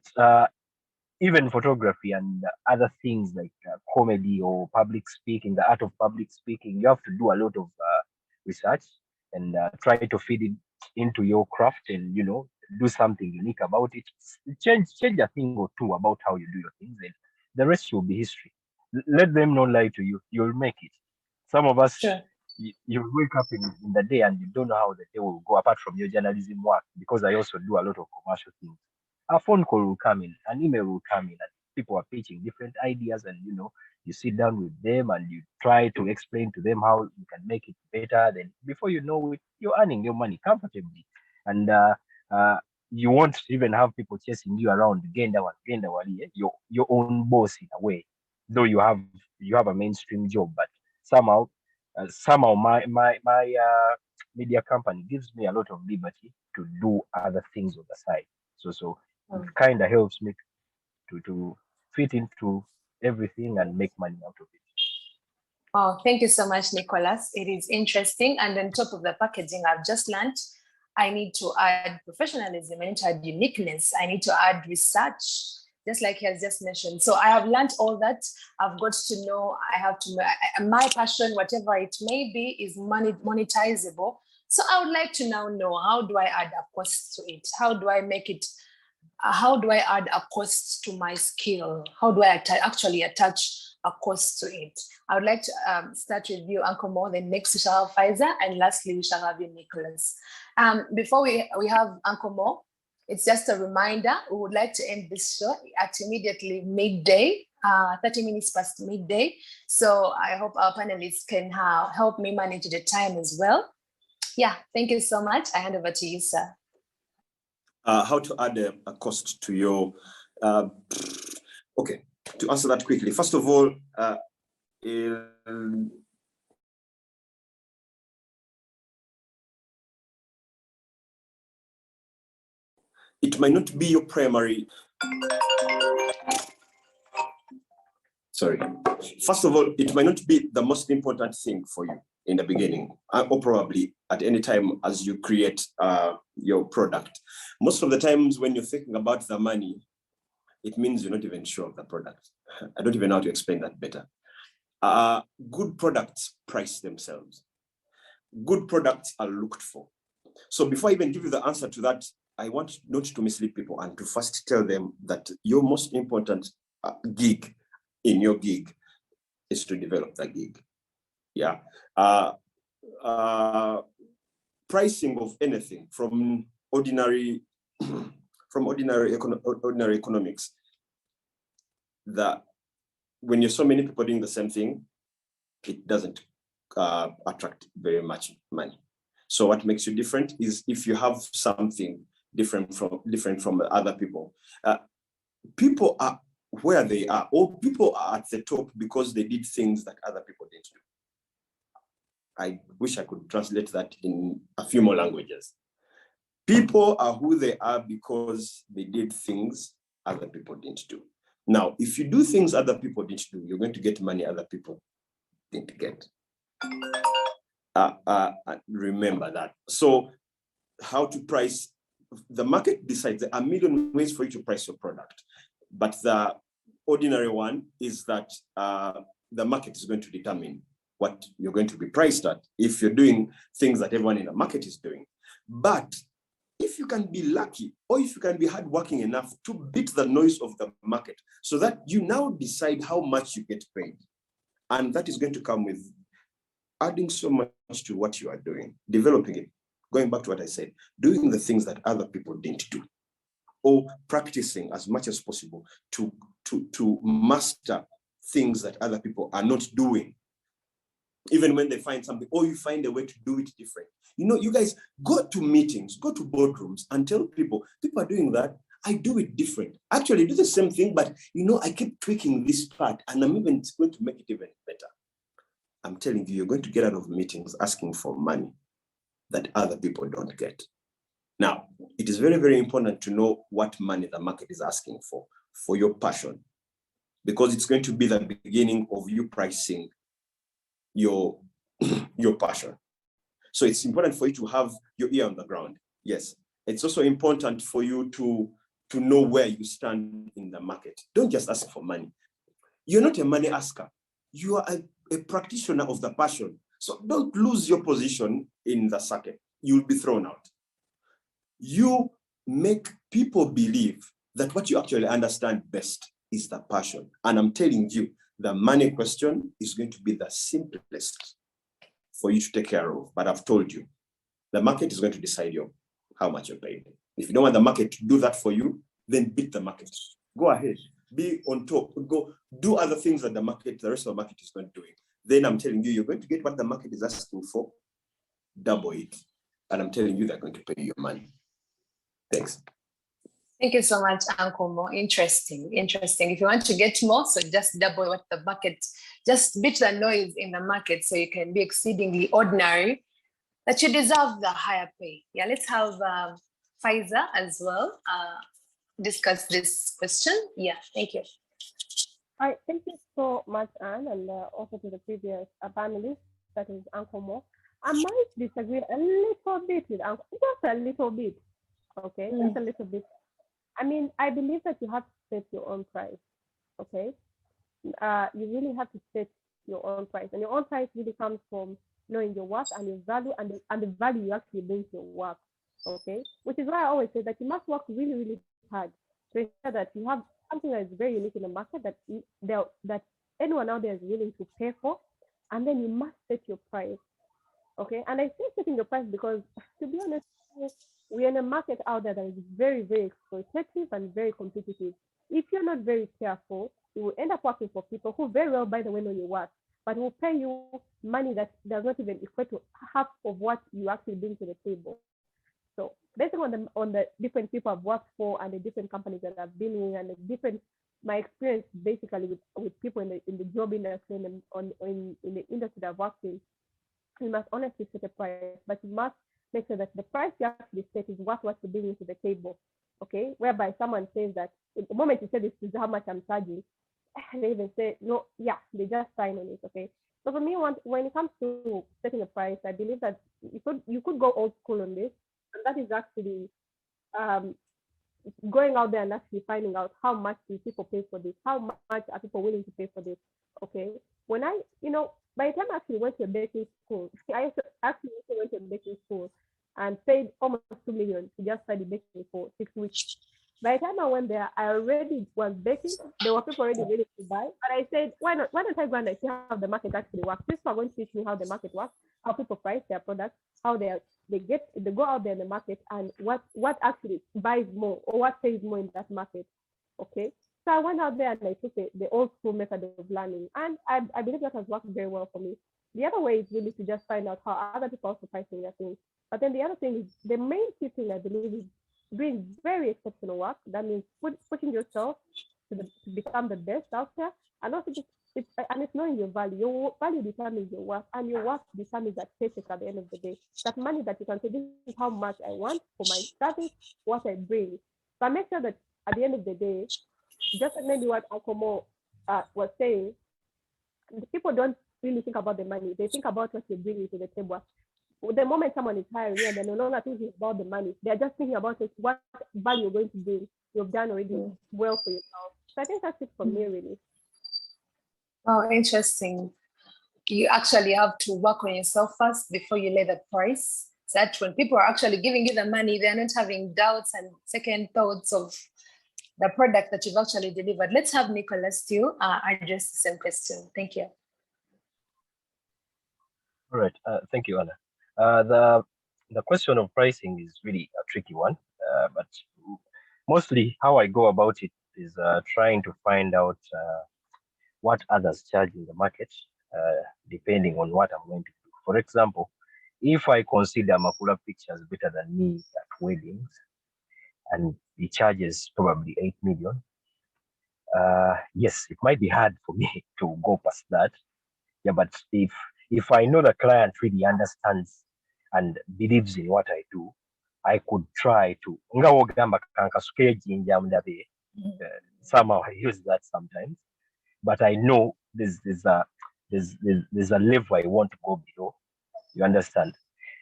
even photography and other things like comedy or public speaking, the art of public speaking, you have to do a lot of research and try to feed it into your craft and do something unique about it. Change a thing or two about how you do your things, and the rest will be history. Let them not lie to you. You'll make it. Some of us, Sure. you wake up in the day and you don't know how the day will go apart from your journalism work, because I also do a lot of commercial things. a phone call will come in, an email will come in, and people are pitching different ideas, and you sit down with them and you try to explain to them how you can make it better. Then before you know it, you're earning your money comfortably, and uh, you won't even have people chasing you around. Genda wali, your own boss in a way. Though you have a mainstream job, but somehow my media company gives me a lot of liberty to do other things on the side. So it kind of helps me to fit into everything and make money out of it. Oh, thank you so much, Nicholas. It is interesting. And on top of the packaging I've just learned, I need to add professionalism, I need to add uniqueness, I need to add research, just like he has just mentioned. So I have learned all that. I've got to know, my passion, whatever it may be, is monetizable. So I would like to now know, how do I add a cost to it? How do I make it, how do I add a cost to my skill? How do I actually attach a cost to it? I would like to start with you, Uncle Mo, then next we shall have Faiza, and lastly we shall have you, Nicholas. Before we have Uncle Mo, it's just a reminder, we would like to end this show at immediately midday, 30 minutes past midday. So I hope our panelists can help me manage the time as well. Yeah, thank you so much. I hand over to you, sir. How to add a cost to your, okay, to answer that quickly. First of all, it might not be your primary. Sorry. First of all, it might not be the most important thing for you in the beginning, or probably at any time as you create your product. Most of the times when you're thinking about the money, it means you're not even sure of the product. I don't even know how to explain that better. Good products price themselves. Good products are looked for. So before I even give you the answer to that, I want not to mislead people and to first tell them that your most important gig in your gig is to develop the gig. Yeah. Pricing of anything from ordinary economics, that when you're so many people doing the same thing, it doesn't attract very much money. So what makes you different is if you have something different from other people. People are where they are, or people are at the top because they did things that other people didn't do. I wish I could translate that in a few more languages. People are who they are because they did things other people didn't do. Now, if you do things other people didn't do, you're going to get money other people didn't get. Remember that. So how to price, the market decides. There are a million ways for you to price your product, but the ordinary one is that the market is going to determine what you're going to be priced at if you're doing things that everyone in the market is doing. But if you can be lucky, or if you can be hardworking enough to beat the noise of the market, so that you now decide how much you get paid. And that is going to come with adding so much to what you are doing, developing it, going back to what I said, doing the things that other people didn't do, or practicing as much as possible to master things that other people are not doing. Even when they find something, or you find a way to do it different. You know, you guys go to meetings, go to boardrooms and tell people are doing that, I do it different. Actually, I do the same thing, but you know, I keep tweaking this part and I'm even going to make it even better. I'm telling you, you're going to get out of meetings asking for money that other people don't get. Now, it is very, very important to know what money the market is asking for your passion, because it's going to be the beginning of you pricing your passion. So it's important for you to have your ear on the ground. Yes. It's also important for you to know where you stand in the market. Don't just ask for money. You're not a money asker. You are a practitioner of the passion. So don't lose your position in the circuit. You'll be thrown out. You make people believe that what you actually understand best is the passion. And I'm telling you, the money question is going to be the simplest for you to take care of. But I've told you, the market is going to decide how much you're paid. If you don't want the market to do that for you, then beat the market. Go ahead, be on top, go do other things that the rest of the market is not doing. Then I'm telling you, you're going to get what the market is asking for, double it. And I'm telling you, they're going to pay you your money. Thanks. Thank you so much, Uncle Mo. Interesting. If you want to get more, so just double what the market, just beat the noise in the market so you can be exceedingly ordinary, that you deserve the higher pay. Yeah, let's have Faiza as well discuss this question. Yeah, thank you. All right, thank you so much, Anne, and also to the previous panelist, that is Uncle Mo. I might disagree a little bit with Uncle, just a little bit, okay, just a little bit. I mean, I believe that you have to set your own price, okay? You really have to set your own price, and your own price really comes from knowing your work and your value and the value you actually bring to your work, okay? Which is why I always say that you must work really, really hard to ensure that you have something that is very unique in the market that anyone out there is willing to pay for, and then you must set your price, okay? And I say setting your price because, to be honest, we're in a market out there that is very, very exploitative and very competitive. If you're not very careful, you will end up working for people who very well, by the way, know your work, but will pay you money that does not even equate to half of what you actually bring to the table. So based on the different people I've worked for and the different companies that I've been in and my experience basically with people in the job industry and in the industry that I've worked in, you must honestly set a price, but you must make sure that the price you actually set is what you're bringing to the table, okay? Whereby someone says that the moment you say this is how much I'm charging, they even say no, yeah, they just sign on it, okay? So for me, when it comes to setting a price, I believe that you could go old school on this, and that is actually going out there and actually finding out how much do people pay for this, how much are people willing to pay for this, okay? When by the time I actually went to a baking school, I actually went to a baking school and paid almost 2 million to just study baking for 6 weeks. By the time I went there, I already was baking. There were people already ready to buy. But I said, why not I go and I see how the market actually works? People are going to teach me how the market works, how people price their products, how they go out there in the market, and what actually buys more or what pays more in that market. Okay. So I went out there and I took the old school method of learning, and I believe that has worked very well for me. The other way is really to just find out how other people also pricing their things. But then the other thing is, the main key thing I believe is doing very exceptional work. That means pushing yourself to become the best out there, and also it's knowing your value. Your value determines your work, and your work determines that paycheck at the end of the day. That money that you can say, this is how much I want for my service, what I bring. But make sure that at the end of the day, just maybe what Uncle Mo was saying, the people don't really think about the money. They think about what you're bringing to the table. The moment someone is hiring you, they're no longer thinking about the money. They're just thinking about what value you're going to bring. You've done already well for yourself. So I think that's it for me, really. Oh, interesting. You actually have to work on yourself first before you lay the price. So that when people are actually giving you the money, they're not having doubts and second thoughts of the product that you've actually delivered. Let's have Nicholas too address the same question. Thank you. All right. Thank you, Anna. The question of pricing is really a tricky one, but mostly how I go about it is trying to find out what others charge in the market, depending on what I'm going to do. For example, if I consider Makula Pictures better than me at weddings, and the charge is probably 8 million, yes, it might be hard for me to go past that. Yeah, but if I know the client really understands and believes in what I do, I could try to somehow I use that sometimes, but I know there's a level I want to go below. You understand?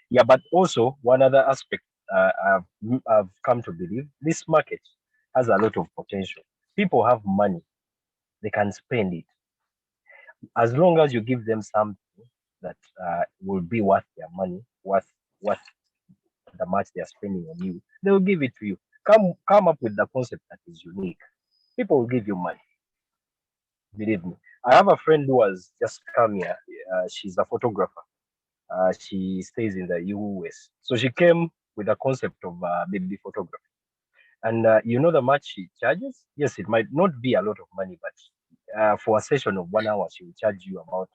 Yeah, but also one other aspect I've come to believe, this market has a lot of potential. People have money, they can spend it. As long as you give them something that will be worth their money, worth the much they are spending on you, they will give it to you. Come up with the concept that is unique. People will give you money. Believe me. I have a friend who has just come here. She's a photographer. She stays in the US. So she came with the concept of baby photography. And you know the much she charges? Yes, it might not be a lot of money, but for a session of 1 hour, she will charge you about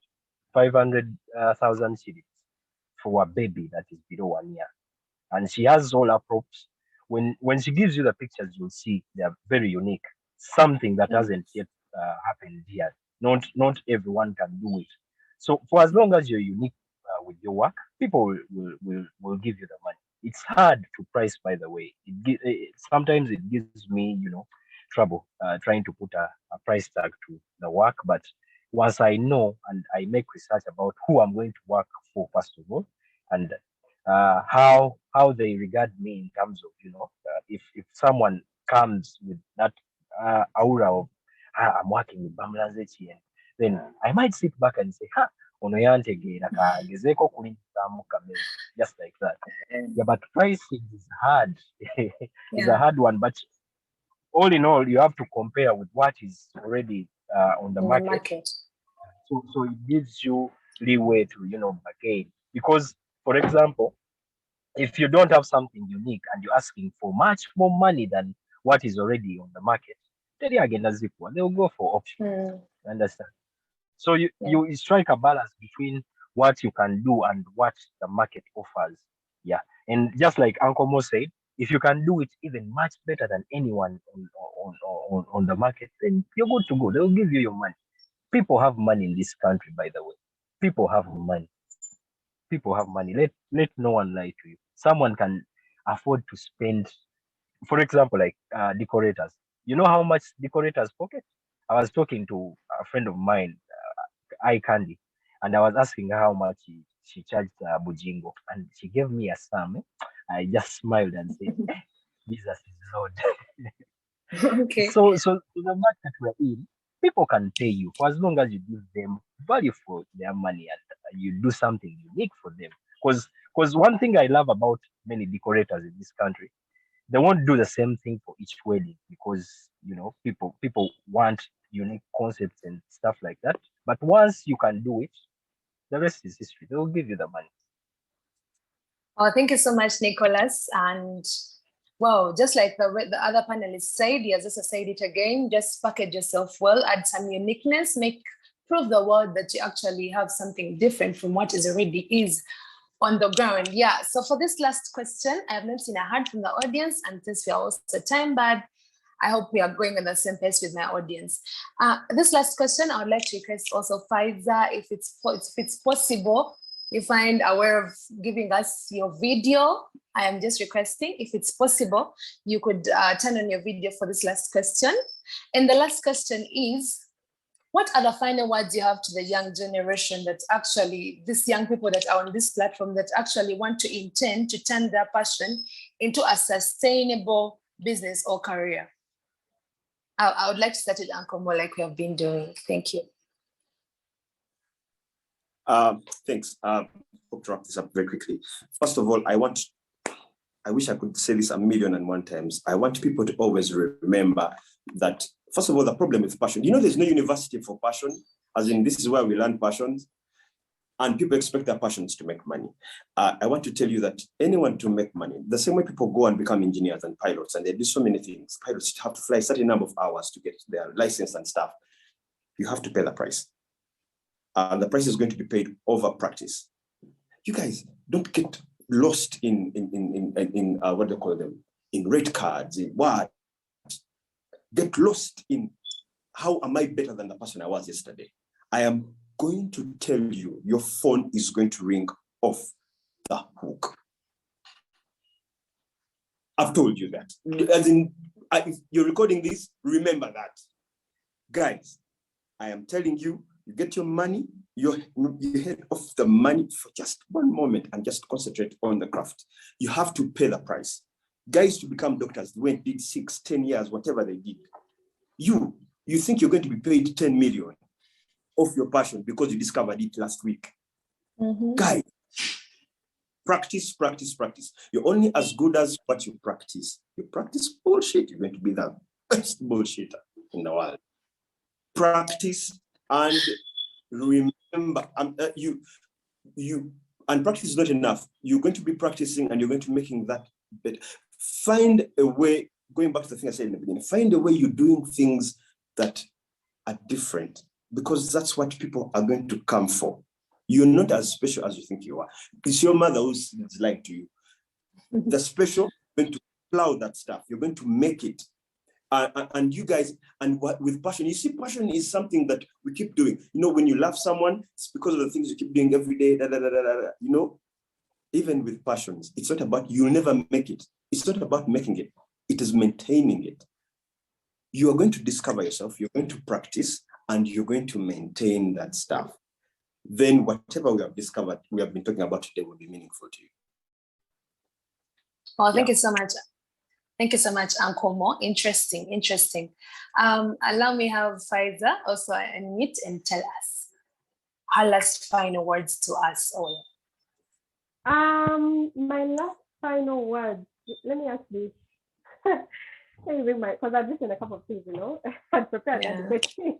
500,000 shillings for a baby that is below 1 year. And she has all her props. When she gives you the pictures, you'll see they are very unique. Something that hasn't yet happened here. Not everyone can do it. So for as long as you're unique with your work, people will give you the money. It's hard to price, by the way. Sometimes it gives me, trouble trying to put a price tag to the work. But once I know and I make research about who I'm going to work for, first of all, and how they regard me in terms of if someone comes with that aura of I'm working with Bamulanzeki, and then I might sit back and say ono yantegeera kagezeeko kulinnyisaamu kamere, just like that. Yeah, but pricing is hard. It's a hard one, but all in all, you have to compare with what is already on the market. So it gives you leeway to bargain, because for example, if you don't have something unique and you're asking for much more money than what is already on the market, they'll go for options. Understand? So you strike a balance between what you can do and what the market offers. Yeah. And just like Uncle Mo said, if you can do it even much better than anyone on the market, then you're good to go. They'll give you your money. People have money in this country, by the way. People have money. People have money. Let no one lie to you. Someone can afford to spend, for example, like decorators. You know how much decorators pocket? I was talking to a friend of mine, Eye Candy, and I was asking her how much she charged Bujingo, and she gave me a sum. I just smiled and said, Jesus is Lord. Okay. So the market we're in, people can pay you for as long as you give them value for their money and you do something unique for them. Because one thing I love about many decorators in this country, they won't do the same thing for each wedding, because people want unique concepts and stuff like that. But once you can do it, the rest is history. They will give you the money. Oh, thank you so much, Nicholas. And wow, just like the other panelists said, he has also said it again, just package yourself well, add some uniqueness, prove the world that you actually have something different from what is already is on the ground. Yeah, so for this last question, I have not seen a hand from the audience, and since we are also time bad, I hope we are going on the same pace with my audience. This last question, I would like to request also Faiza, if it's possible, you find a way of giving us your video. I am just requesting, if it's possible, you could turn on your video for this last question. And the last question is, what are the final words you have to the young generation that actually, these young people that are on this platform that actually want to intend to turn their passion into a sustainable business or career? I would like to start with Uncle Mo, like we have been doing. Thank you. Thanks. Hope to wrap this up very quickly. First of all, I wish I could say this 1,000,001 times. I want people to always remember that, first of all, the problem with passion, there's no university for passion, as in this is where we learn passions, and people expect their passions to make money. I want to tell you that anyone to make money, the same way people go and become engineers and pilots, and they do so many things. Pilots have to fly a certain number of hours to get their license and stuff. You have to pay the price. And the price is going to be paid over practice. You guys don't get lost in what do they call them? In rate cards, in what? Get lost in how am I better than the person I was yesterday? I am going to tell you, your phone is going to ring off the hook. I've told you that. As in, if you're recording this, remember that. Guys, I am telling you, you get your money, you head off the money for just one moment and just concentrate on the craft. You have to pay the price. Guys, to become doctors, they did 6, 10 years, whatever they did. You think you're going to be paid 10 million of your passion because you discovered it last week. Guys, practice, practice, practice. You're only as good as what you practice. You practice bullshit, you're going to be the best bullshitter in the world. Practice and remember, and practice is not enough. You're going to be practicing and you're going to be making that better. Find a way going back to the thing I said in the beginning, find a way you're doing things that are different, because that's what people are going to come for. You're not as special as you think you are. It's your mother who's lying to you. The special, you're going to plow that stuff. You're going to make it. And you guys, and with passion, you see, passion is something that we keep doing. You know, when you love someone, it's because of the things you keep doing every day, you know. Even with passions, it's not about, you'll never make it. It's not about making it. It is maintaining it. You are going to discover yourself, you're going to practice, and you're going to maintain that stuff. Then whatever we have discovered, we have been talking about today will be meaningful to you. Well, thank you so much. Thank you so much, Uncle Mo. Interesting. Allow me have Faiza also unmute and tell us her last final words to us all. My last final words. Let me ask this. Let me bring because I've written a couple of things, you know. I've prepared that question.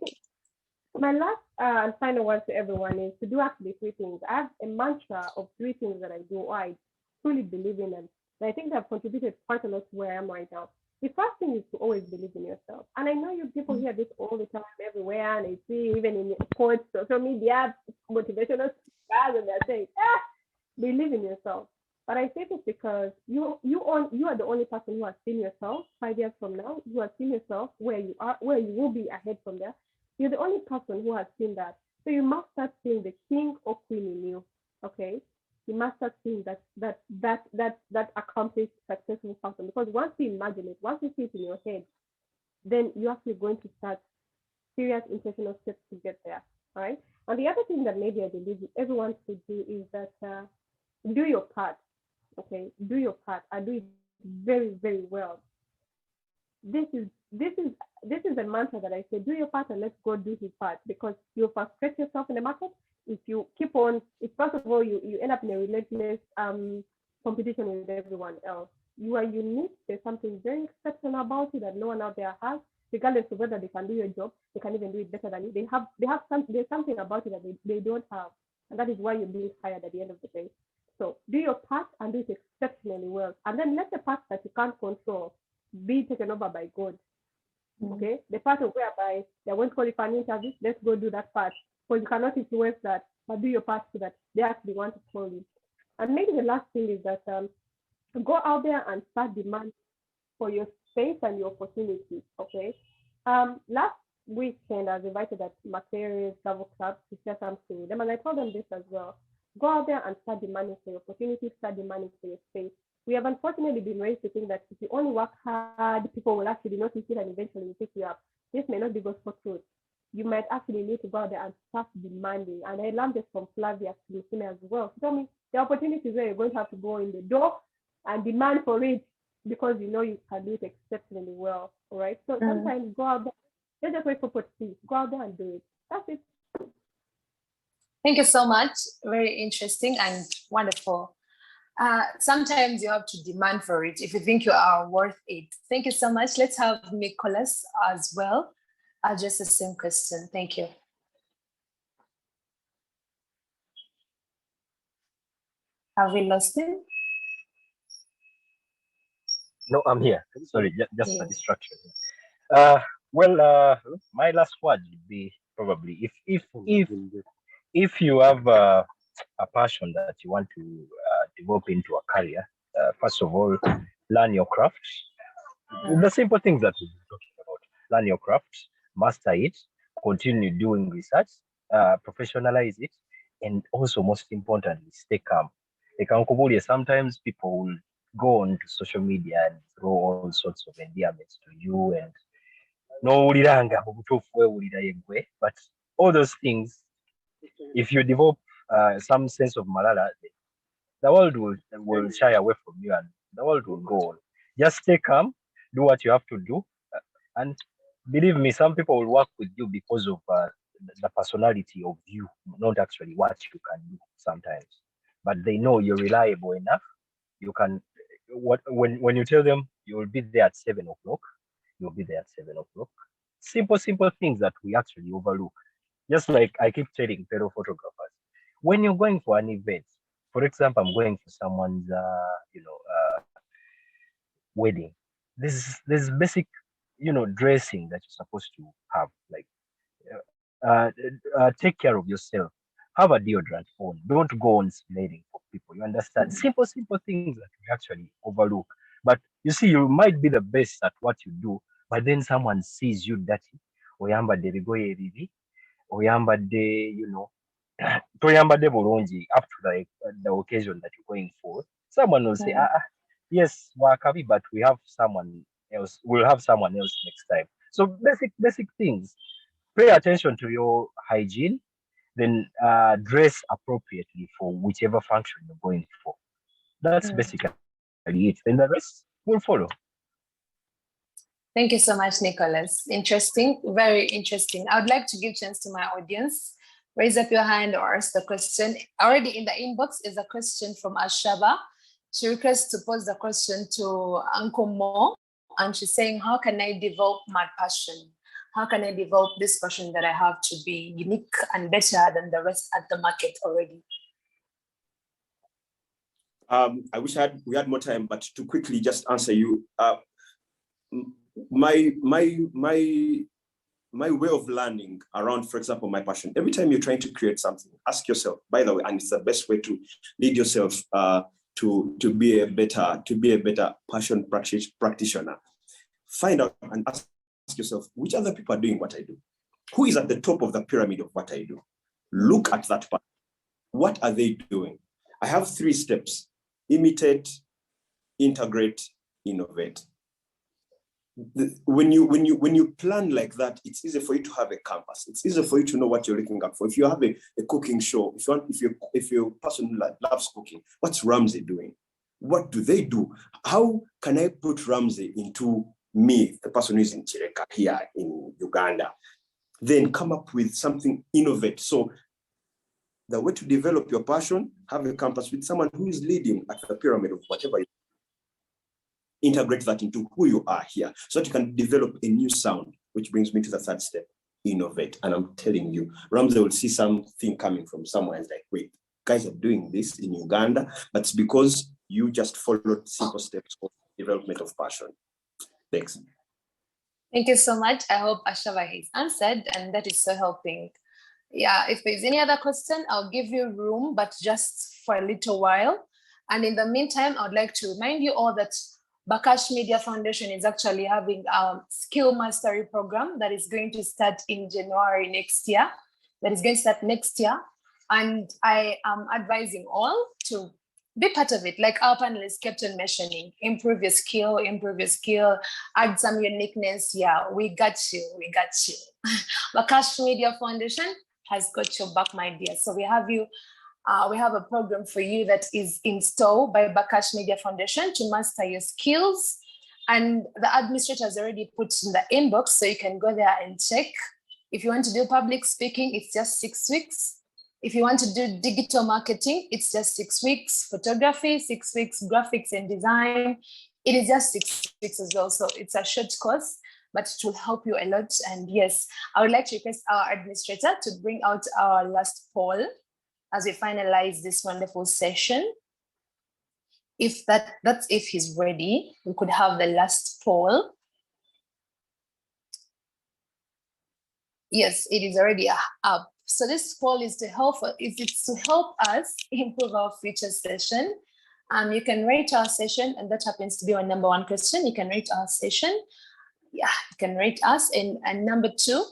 My last and final words to everyone is to do actually 3 things. I have a mantra of 3 things that I do, or I truly believe in them. And I think they have contributed quite a lot to where I am right now. The first thing is to always believe in yourself. And I know you people hear this all the time, everywhere, and I see even in quotes, social media, motivational guys, and they're saying, believe in yourself. But I say this because you are the only person who has seen yourself 5 years from now. You have seen yourself where you are, where you will be ahead from there. You're the only person who has seen that. So you must start seeing the king or queen in you. Okay. You must start seeing that accomplished, successful person. Because once you imagine it, once you see it in your head, then you're actually going to start serious intentional steps to get there. All right. And the other thing that maybe I believe everyone should do is that do your part. Okay, do your part. I do it very, very well. This is a mantra that I say: do your part and let God do His part. Because you frustrate yourself in the market if you keep on. If first of all you end up in a relentless competition with everyone else. You are unique. There's something very exceptional about you that no one out there has. Regardless of whether they can do your job, they can even do it better than you. There's something about you that they don't have, and that is why you're being hired at the end of the day. So do your part and do it exceptionally well. And then let the part that you can't control be taken over by God. Okay? The part of whereby they won't call you for an interview, let's go do that part. Because you cannot influence that, but do your part so that they actually want to call you. And maybe the last thing is that go out there and start demand for your space and your opportunities. Okay? Last weekend, I was invited at Macquarie's Travel Club to share something with them, and I told them this as well. Go out there and start demanding for your opportunities, start demanding for your space. We have unfortunately been raised to think that if you only work hard, people will actually notice it and eventually will pick you up. This may not be gospel truth. You might actually need to go out there and start demanding. And I learned this from Flavia as well. She told me the opportunities where you're going to have to go in the door and demand for it because you know you can do it exceptionally well. All right. So sometimes go out there. Don't just wait for opportunities. Go out there and do it. That's it. Thank you so much. Very interesting and wonderful. Sometimes you have to demand for it if you think you are worth it. Thank you so much. Let's have Nicholas as well address the same question. Thank you. Have we lost him? No, I'm here. Sorry, just a distraction. My last word would be probably if you have a passion that you want to develop into a career, first of all, learn your craft. The simple things that we've been talking about. Learn your craft, master it, continue doing research, professionalize it, and also most importantly, stay calm. Like sometimes people will go on to social media and throw all sorts of endearments to you and but all those things, if you develop some sense of malala, the world will shy away from you and the world will go on. Just stay calm, do what you have to do, and believe me, some people will work with you because of the personality of you, not actually what you can do sometimes. But they know you're reliable enough. You can, when you tell them you will be there at 7 o'clock, you'll be there at 7 o'clock. Simple things that we actually overlook. Just like I keep telling fellow photographers, when you're going for an event, for example, I'm going for someone's, wedding. there's basic, dressing that you're supposed to have, like take care of yourself. Have a deodorant on. Don't go on smelling for people. You understand? Simple things that we actually overlook. But you see, you might be the best at what you do, but then someone sees you dirty. Oyambadde ebigoye ebibi, oyambadde, toyambadde bulungi up to the occasion that you're going for. Someone will say, yes, wakabi, but we have someone else. We'll have someone else next time. So basic things. Pay attention to your hygiene, then dress appropriately for whichever function you're going for. That's basically it. And the rest will follow. Thank you so much, Nicholas. Interesting, very interesting. I would like to give chance to my audience. Raise up your hand or ask the question. Already in the inbox is a question from Ashaba. She requests to pose the question to Uncle Mo, and she's saying, how can I develop my passion? How can I develop this passion that I have to be unique and better than the rest at the market already? I wish we had more time, but to quickly just answer you, my way of learning around, for example, my passion. Every time you're trying to create something, ask yourself. By the way, and it's the best way to lead yourself to be a better passion practitioner. Find out and ask yourself, which other people are doing what I do? Who is at the top of the pyramid of what I do? Look at that part. What are they doing? I have 3 steps: imitate, integrate, innovate. When you plan like that, it's easy for you to have a compass. It's easy for you to know what you're looking out for. If you have a cooking show, if your person loves cooking, what's Ramsey doing? What do they do? How can I put Ramsey into me, the person who is in Chireka here in Uganda? Then come up with something, innovate. So the way to develop your passion, have a compass with someone who is leading at the pyramid of whatever you integrate that into who you are here, so that you can develop a new sound, which brings me to the 3rd step: innovate. And I'm telling you, Ramsey will see something coming from somewhere. It's like, wait, guys are doing this in Uganda, but it's because you just followed simple steps of development of passion. Thanks. Thank you so much. I hope Ashava has answered, and that is so helping. Yeah, if there's any other question, I'll give you room, but just for a little while. And in the meantime, I would like to remind you all that Bakash Media Foundation is actually having a skill mastery program that is going to start in January next year. And I am advising all to be part of it. Like our panelists kept on mentioning, improve your skill, add some uniqueness. Yeah, we got you. Bakash Media Foundation has got your back, my dear. So we have you. We have a program for you that is installed by Bakash Media Foundation to master your skills. And the administrator has already put in the inbox, so you can go there and check. If you want to do public speaking, it's just 6 weeks. If you want to do digital marketing, it's just 6 weeks. Photography, 6 weeks. Graphics and design, it is just 6 weeks as well. So it's a short course, but it will help you a lot. And yes, I would like to request our administrator to bring out our last poll as we finalize this wonderful session. If that's if he's ready, we could have the last poll. Yes, it is already up. So this poll is to help us improve our future session. You can rate our session, and that happens to be our number 1 question. You can rate our session. Yeah, you can rate us. And number 2,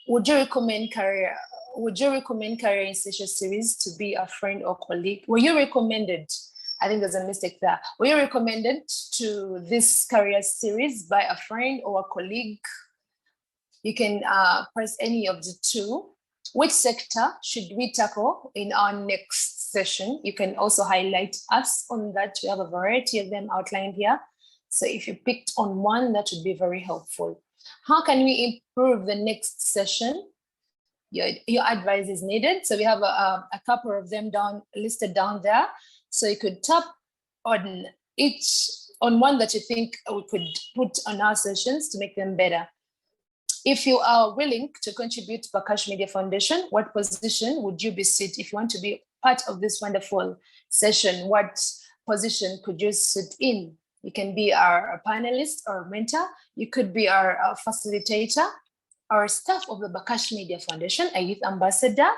would you recommend career in social series to be a friend or colleague? Were you recommended? I think there's a mistake there. Were you recommended to this career series by a friend or a colleague? You can press any of the 2. Which sector should we tackle in our next session? You can also highlight us on that. We have a variety of them outlined here. So if you picked on one, that would be very helpful. How can we improve the next session? Your advice is needed. So we have a couple of them listed down there. So you could tap on one that you think we could put on our sessions to make them better. If you are willing to contribute to Bakash Media Foundation, what position would you be sit? If you want to be part of this wonderful session, what position could you sit in? You can be our panelist or mentor. You could be our facilitator, our staff of the Bakash Media Foundation, a youth ambassador,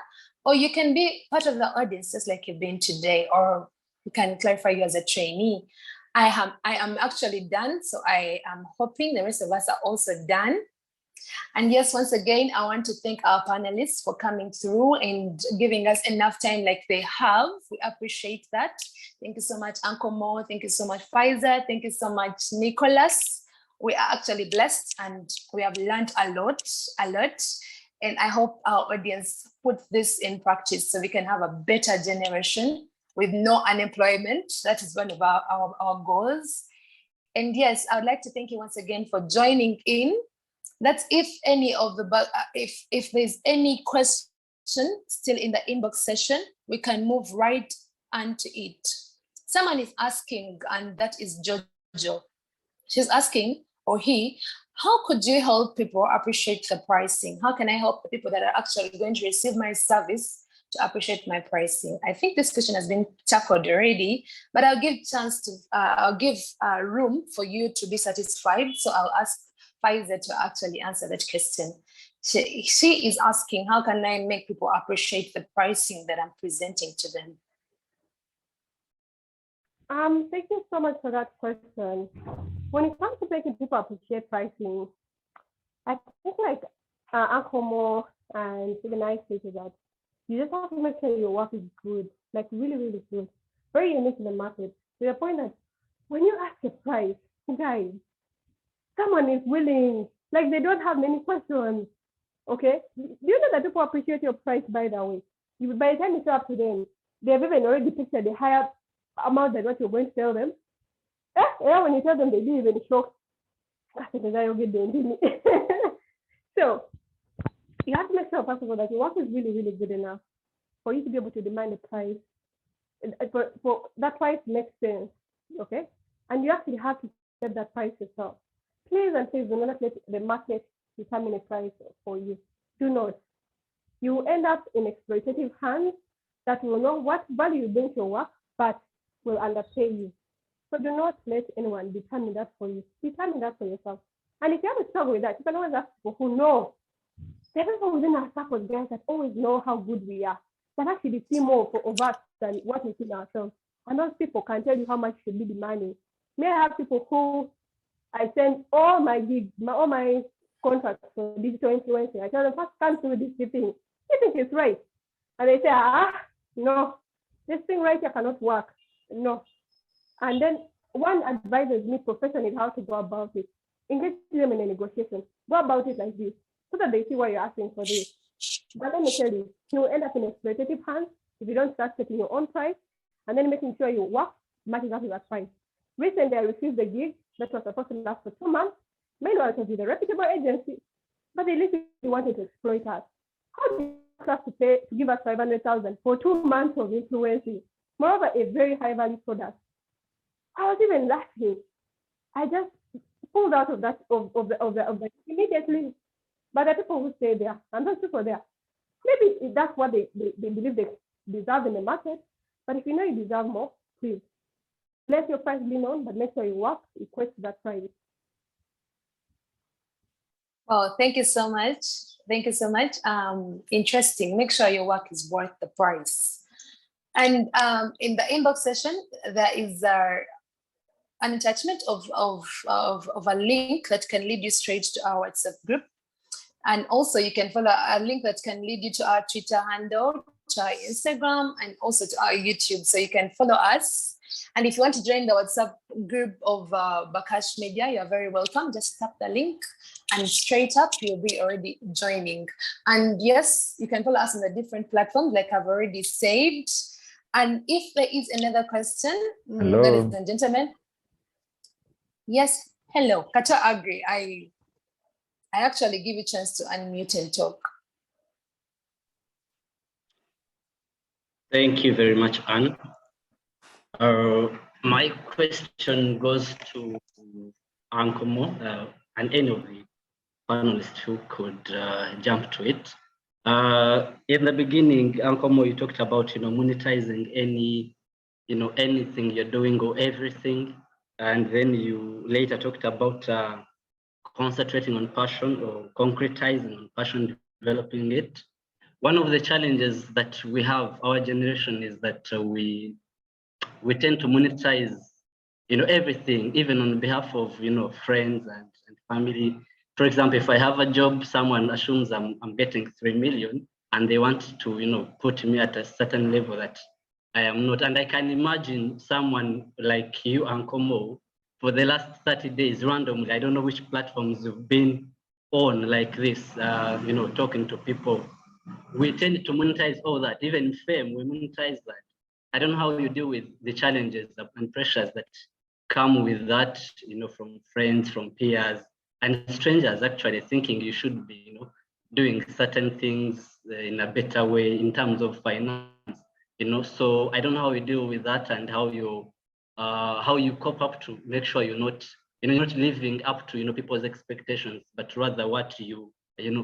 or you can be part of the audience, just like you've been today, or we can clarify you as a trainee. I am actually done, so I am hoping the rest of us are also done. And yes, once again, I want to thank our panelists for coming through and giving us enough time like they have. We appreciate that. Thank you so much, Uncle Mo. Thank you so much, Faiza. Thank you so much, Nicholas. We are actually blessed and we have learned a lot. And I hope our audience put this in practice so we can have a better generation with no unemployment. That is one of our goals. And yes, I would like to thank you once again for joining in. That's if any of the, if there's any question still in the inbox session, we can move right onto it. Someone is asking, and that is Jojo. She's asking, or he, how could you help people appreciate the pricing? How can I help the people that are actually going to receive my service to appreciate my pricing? I think this question has been tackled already, but I'll give chance to, I'll give room for you to be satisfied. So I'll ask Faiza to actually answer that question. She is asking, how can I make people appreciate the pricing that I'm presenting to them? Thank you so much for that question. When it comes to making people appreciate pricing, I think like Uncle Mo and even I stated that you just have to make sure your work is good, like really, really good, very unique in the market, to the point that when you ask a price, guys, someone is willing, like they don't have many questions, okay? Do you know that people appreciate your price, by the way? By the time you show up to them, they have even already pictured the higher amount than what you're going to tell them. Yeah, when you tell them, they do even shock. So you have to make sure, first of all, that your work is really, really good enough for you to be able to demand a price. For that price makes sense, okay? And you actually have to set that price yourself. Please and please do not let the market determine a price for you. Do not. You will end up in exploitative hands that will know what value you bring to your work, but will underpay you. So do not let anyone determine that for you. Determine that for yourself. And if you have a struggle with that, you can always ask people who know. There are people within our circle, guys, that always know how good we are, that actually see more of us than what we see in ourselves. And those people can tell you how much you should be demanding. May I have people who I send all my gigs, all my contracts for digital influencing. I tell them, first come through this thing. You think it's right? And they say, no, this thing right here cannot work. No. And then one advises me professionally how to go about it. Engage them in a negotiation. Go about it like this, so that they see why you're asking for this. But let me tell you, you will end up in exploitative hands if you don't start setting your own price and then making sure your work matches up with that price. Recently, I received a gig that was supposed to last for 2 months. Meanwhile, it was with a reputable agency, but they literally wanted to exploit us. How do you ask us to give us 500,000 for 2 months of influencing? Moreover, a very high value product. I was even laughing. I just pulled out of that immediately. But the people who stay there, and those people there, maybe that's what they believe they deserve in the market. But if you know you deserve more, please let your price be known, but make sure your work equates to that price. Well, thank you so much. Thank you so much. Interesting. Make sure your work is worth the price. And in the inbox session, there is an attachment of a link that can lead you straight to our WhatsApp group. And also you can follow a link that can lead you to our Twitter handle, to our Instagram, and also to our YouTube. So you can follow us. And if you want to join the WhatsApp group of Bakash Media, you're very welcome. Just tap the link and straight up, you'll be already joining. And yes, you can follow us on the different platforms like I've already said. And if there is another question, ladies and gentlemen. Yes, hello, Kata Agri. I actually give you a chance to unmute and talk. Thank you very much, Anne. My question goes to Uncle Mo and any of the panelists who could jump to it. In the beginning, Uncle Mo, you talked about monetizing anything you're doing or everything. and then you later talked about concentrating on passion or concretizing on passion, developing it. One of the challenges that we have, our generation, is that we tend to monetize, everything, even on behalf of, friends and family. For example, if I have a job, someone assumes I'm getting 3 million, and they want to, put me at a certain level that I am not. And I can imagine someone like you, Uncle Mo, for the last 30 days, randomly, I don't know which platforms you've been on like this, talking to people. We tend to monetize all that. Even fame, we monetize that. I don't know how you deal with the challenges and pressures that come with that, from friends, from peers, and strangers actually thinking you should be, doing certain things in a better way in terms of finance, So I don't know how you deal with that and how you cope up to make sure you're not living up to, people's expectations, but rather what you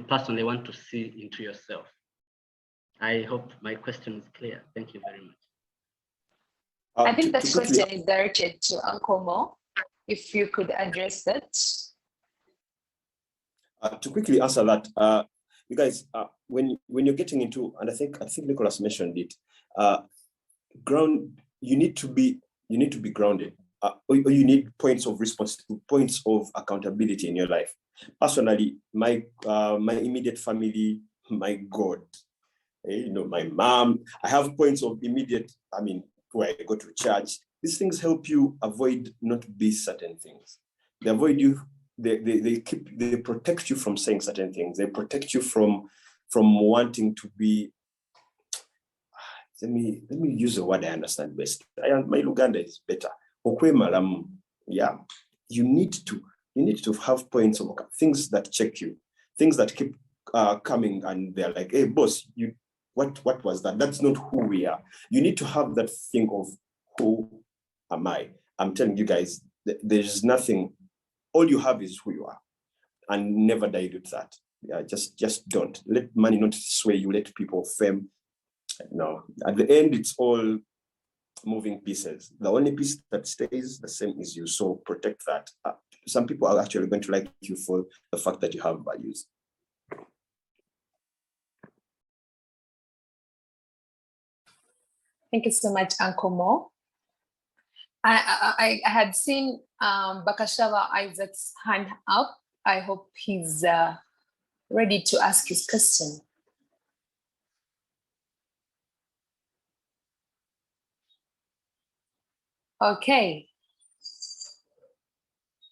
personally want to see into yourself. I hope my question is clear. Thank you very much. I think that question is directed to Uncle Mo. If you could address that. To quickly answer that, you guys, when you're getting into, and I think Nicholas mentioned it, you need to be grounded, or you need points of accountability in your life. Personally, my immediate family, my God, my mom, I have points of immediate, where I go to church. These things help you avoid not be certain things. They avoid you, they protect you from saying certain things. They protect you from wanting to be, let me use the word I understand best. My Luganda is better. Yeah, you need to have points of things that check you, things that keep coming, and they're like, hey boss, what was that? That's not who we are. You need to have that thing of who am I? I'm telling you guys, there's nothing, all you have is who you are, and never dilute that. Yeah, just don't let money not sway you, let people fame. No, at the end, it's all moving pieces. The only piece that stays the same is you, so protect that. Some people are actually going to like you for the fact that you have values. Thank you so much, Uncle Mo. I had seen Bakashava Isaac's hand up. I hope he's ready to ask his question. Okay.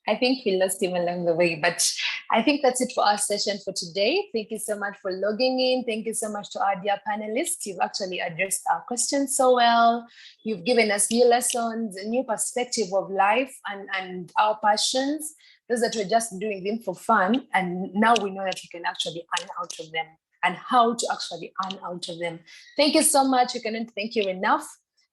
I think we lost him along the way, but I think that's it for our session for today. Thank you so much for logging in. Thank you so much to our dear panelists. You've actually addressed our questions so well. You've given us new lessons, a new perspective of life and our passions. Those that we're just doing them for fun. And now we know that we can actually earn out of them and how to actually earn out of them. Thank you so much. We cannot thank you enough.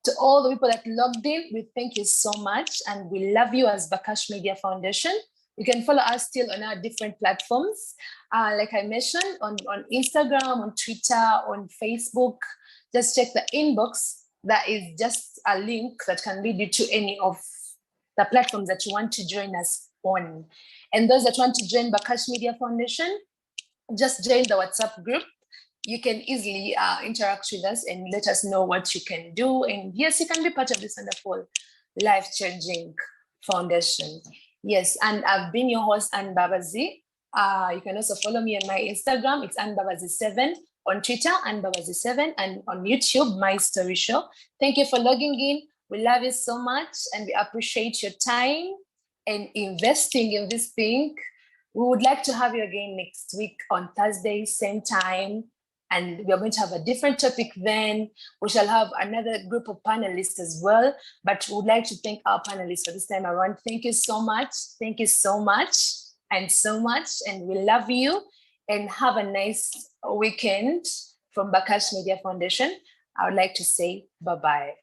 To all the people that logged in, we thank you so much, and we love you as Bakash Media Foundation. You can follow us still on our different platforms. Like I mentioned, on Instagram, on Twitter, on Facebook. Just check the inbox. That is just a link that can lead you to any of the platforms that you want to join us on. And those that want to join Bakash Media Foundation, just join the WhatsApp group. You can easily interact with us and let us know what you can do. And yes, you can be part of this wonderful life-changing foundation. Yes, and I've been your host, Anne Babazi. You can also follow me on my Instagram. It's AnneBabazi7. On Twitter, AnneBabazi7. And on YouTube, My Story Show. Thank you for logging in. We love you so much, and we appreciate your time and investing in this thing. We would like to have you again next week on Thursday, same time. And we are going to have a different topic then. We shall have another group of panelists as well. But we would like to thank our panelists for this time around. Thank you so much. Thank you so much and so much. And we love you. And have a nice weekend from Bakash Media Foundation. I would like to say bye-bye.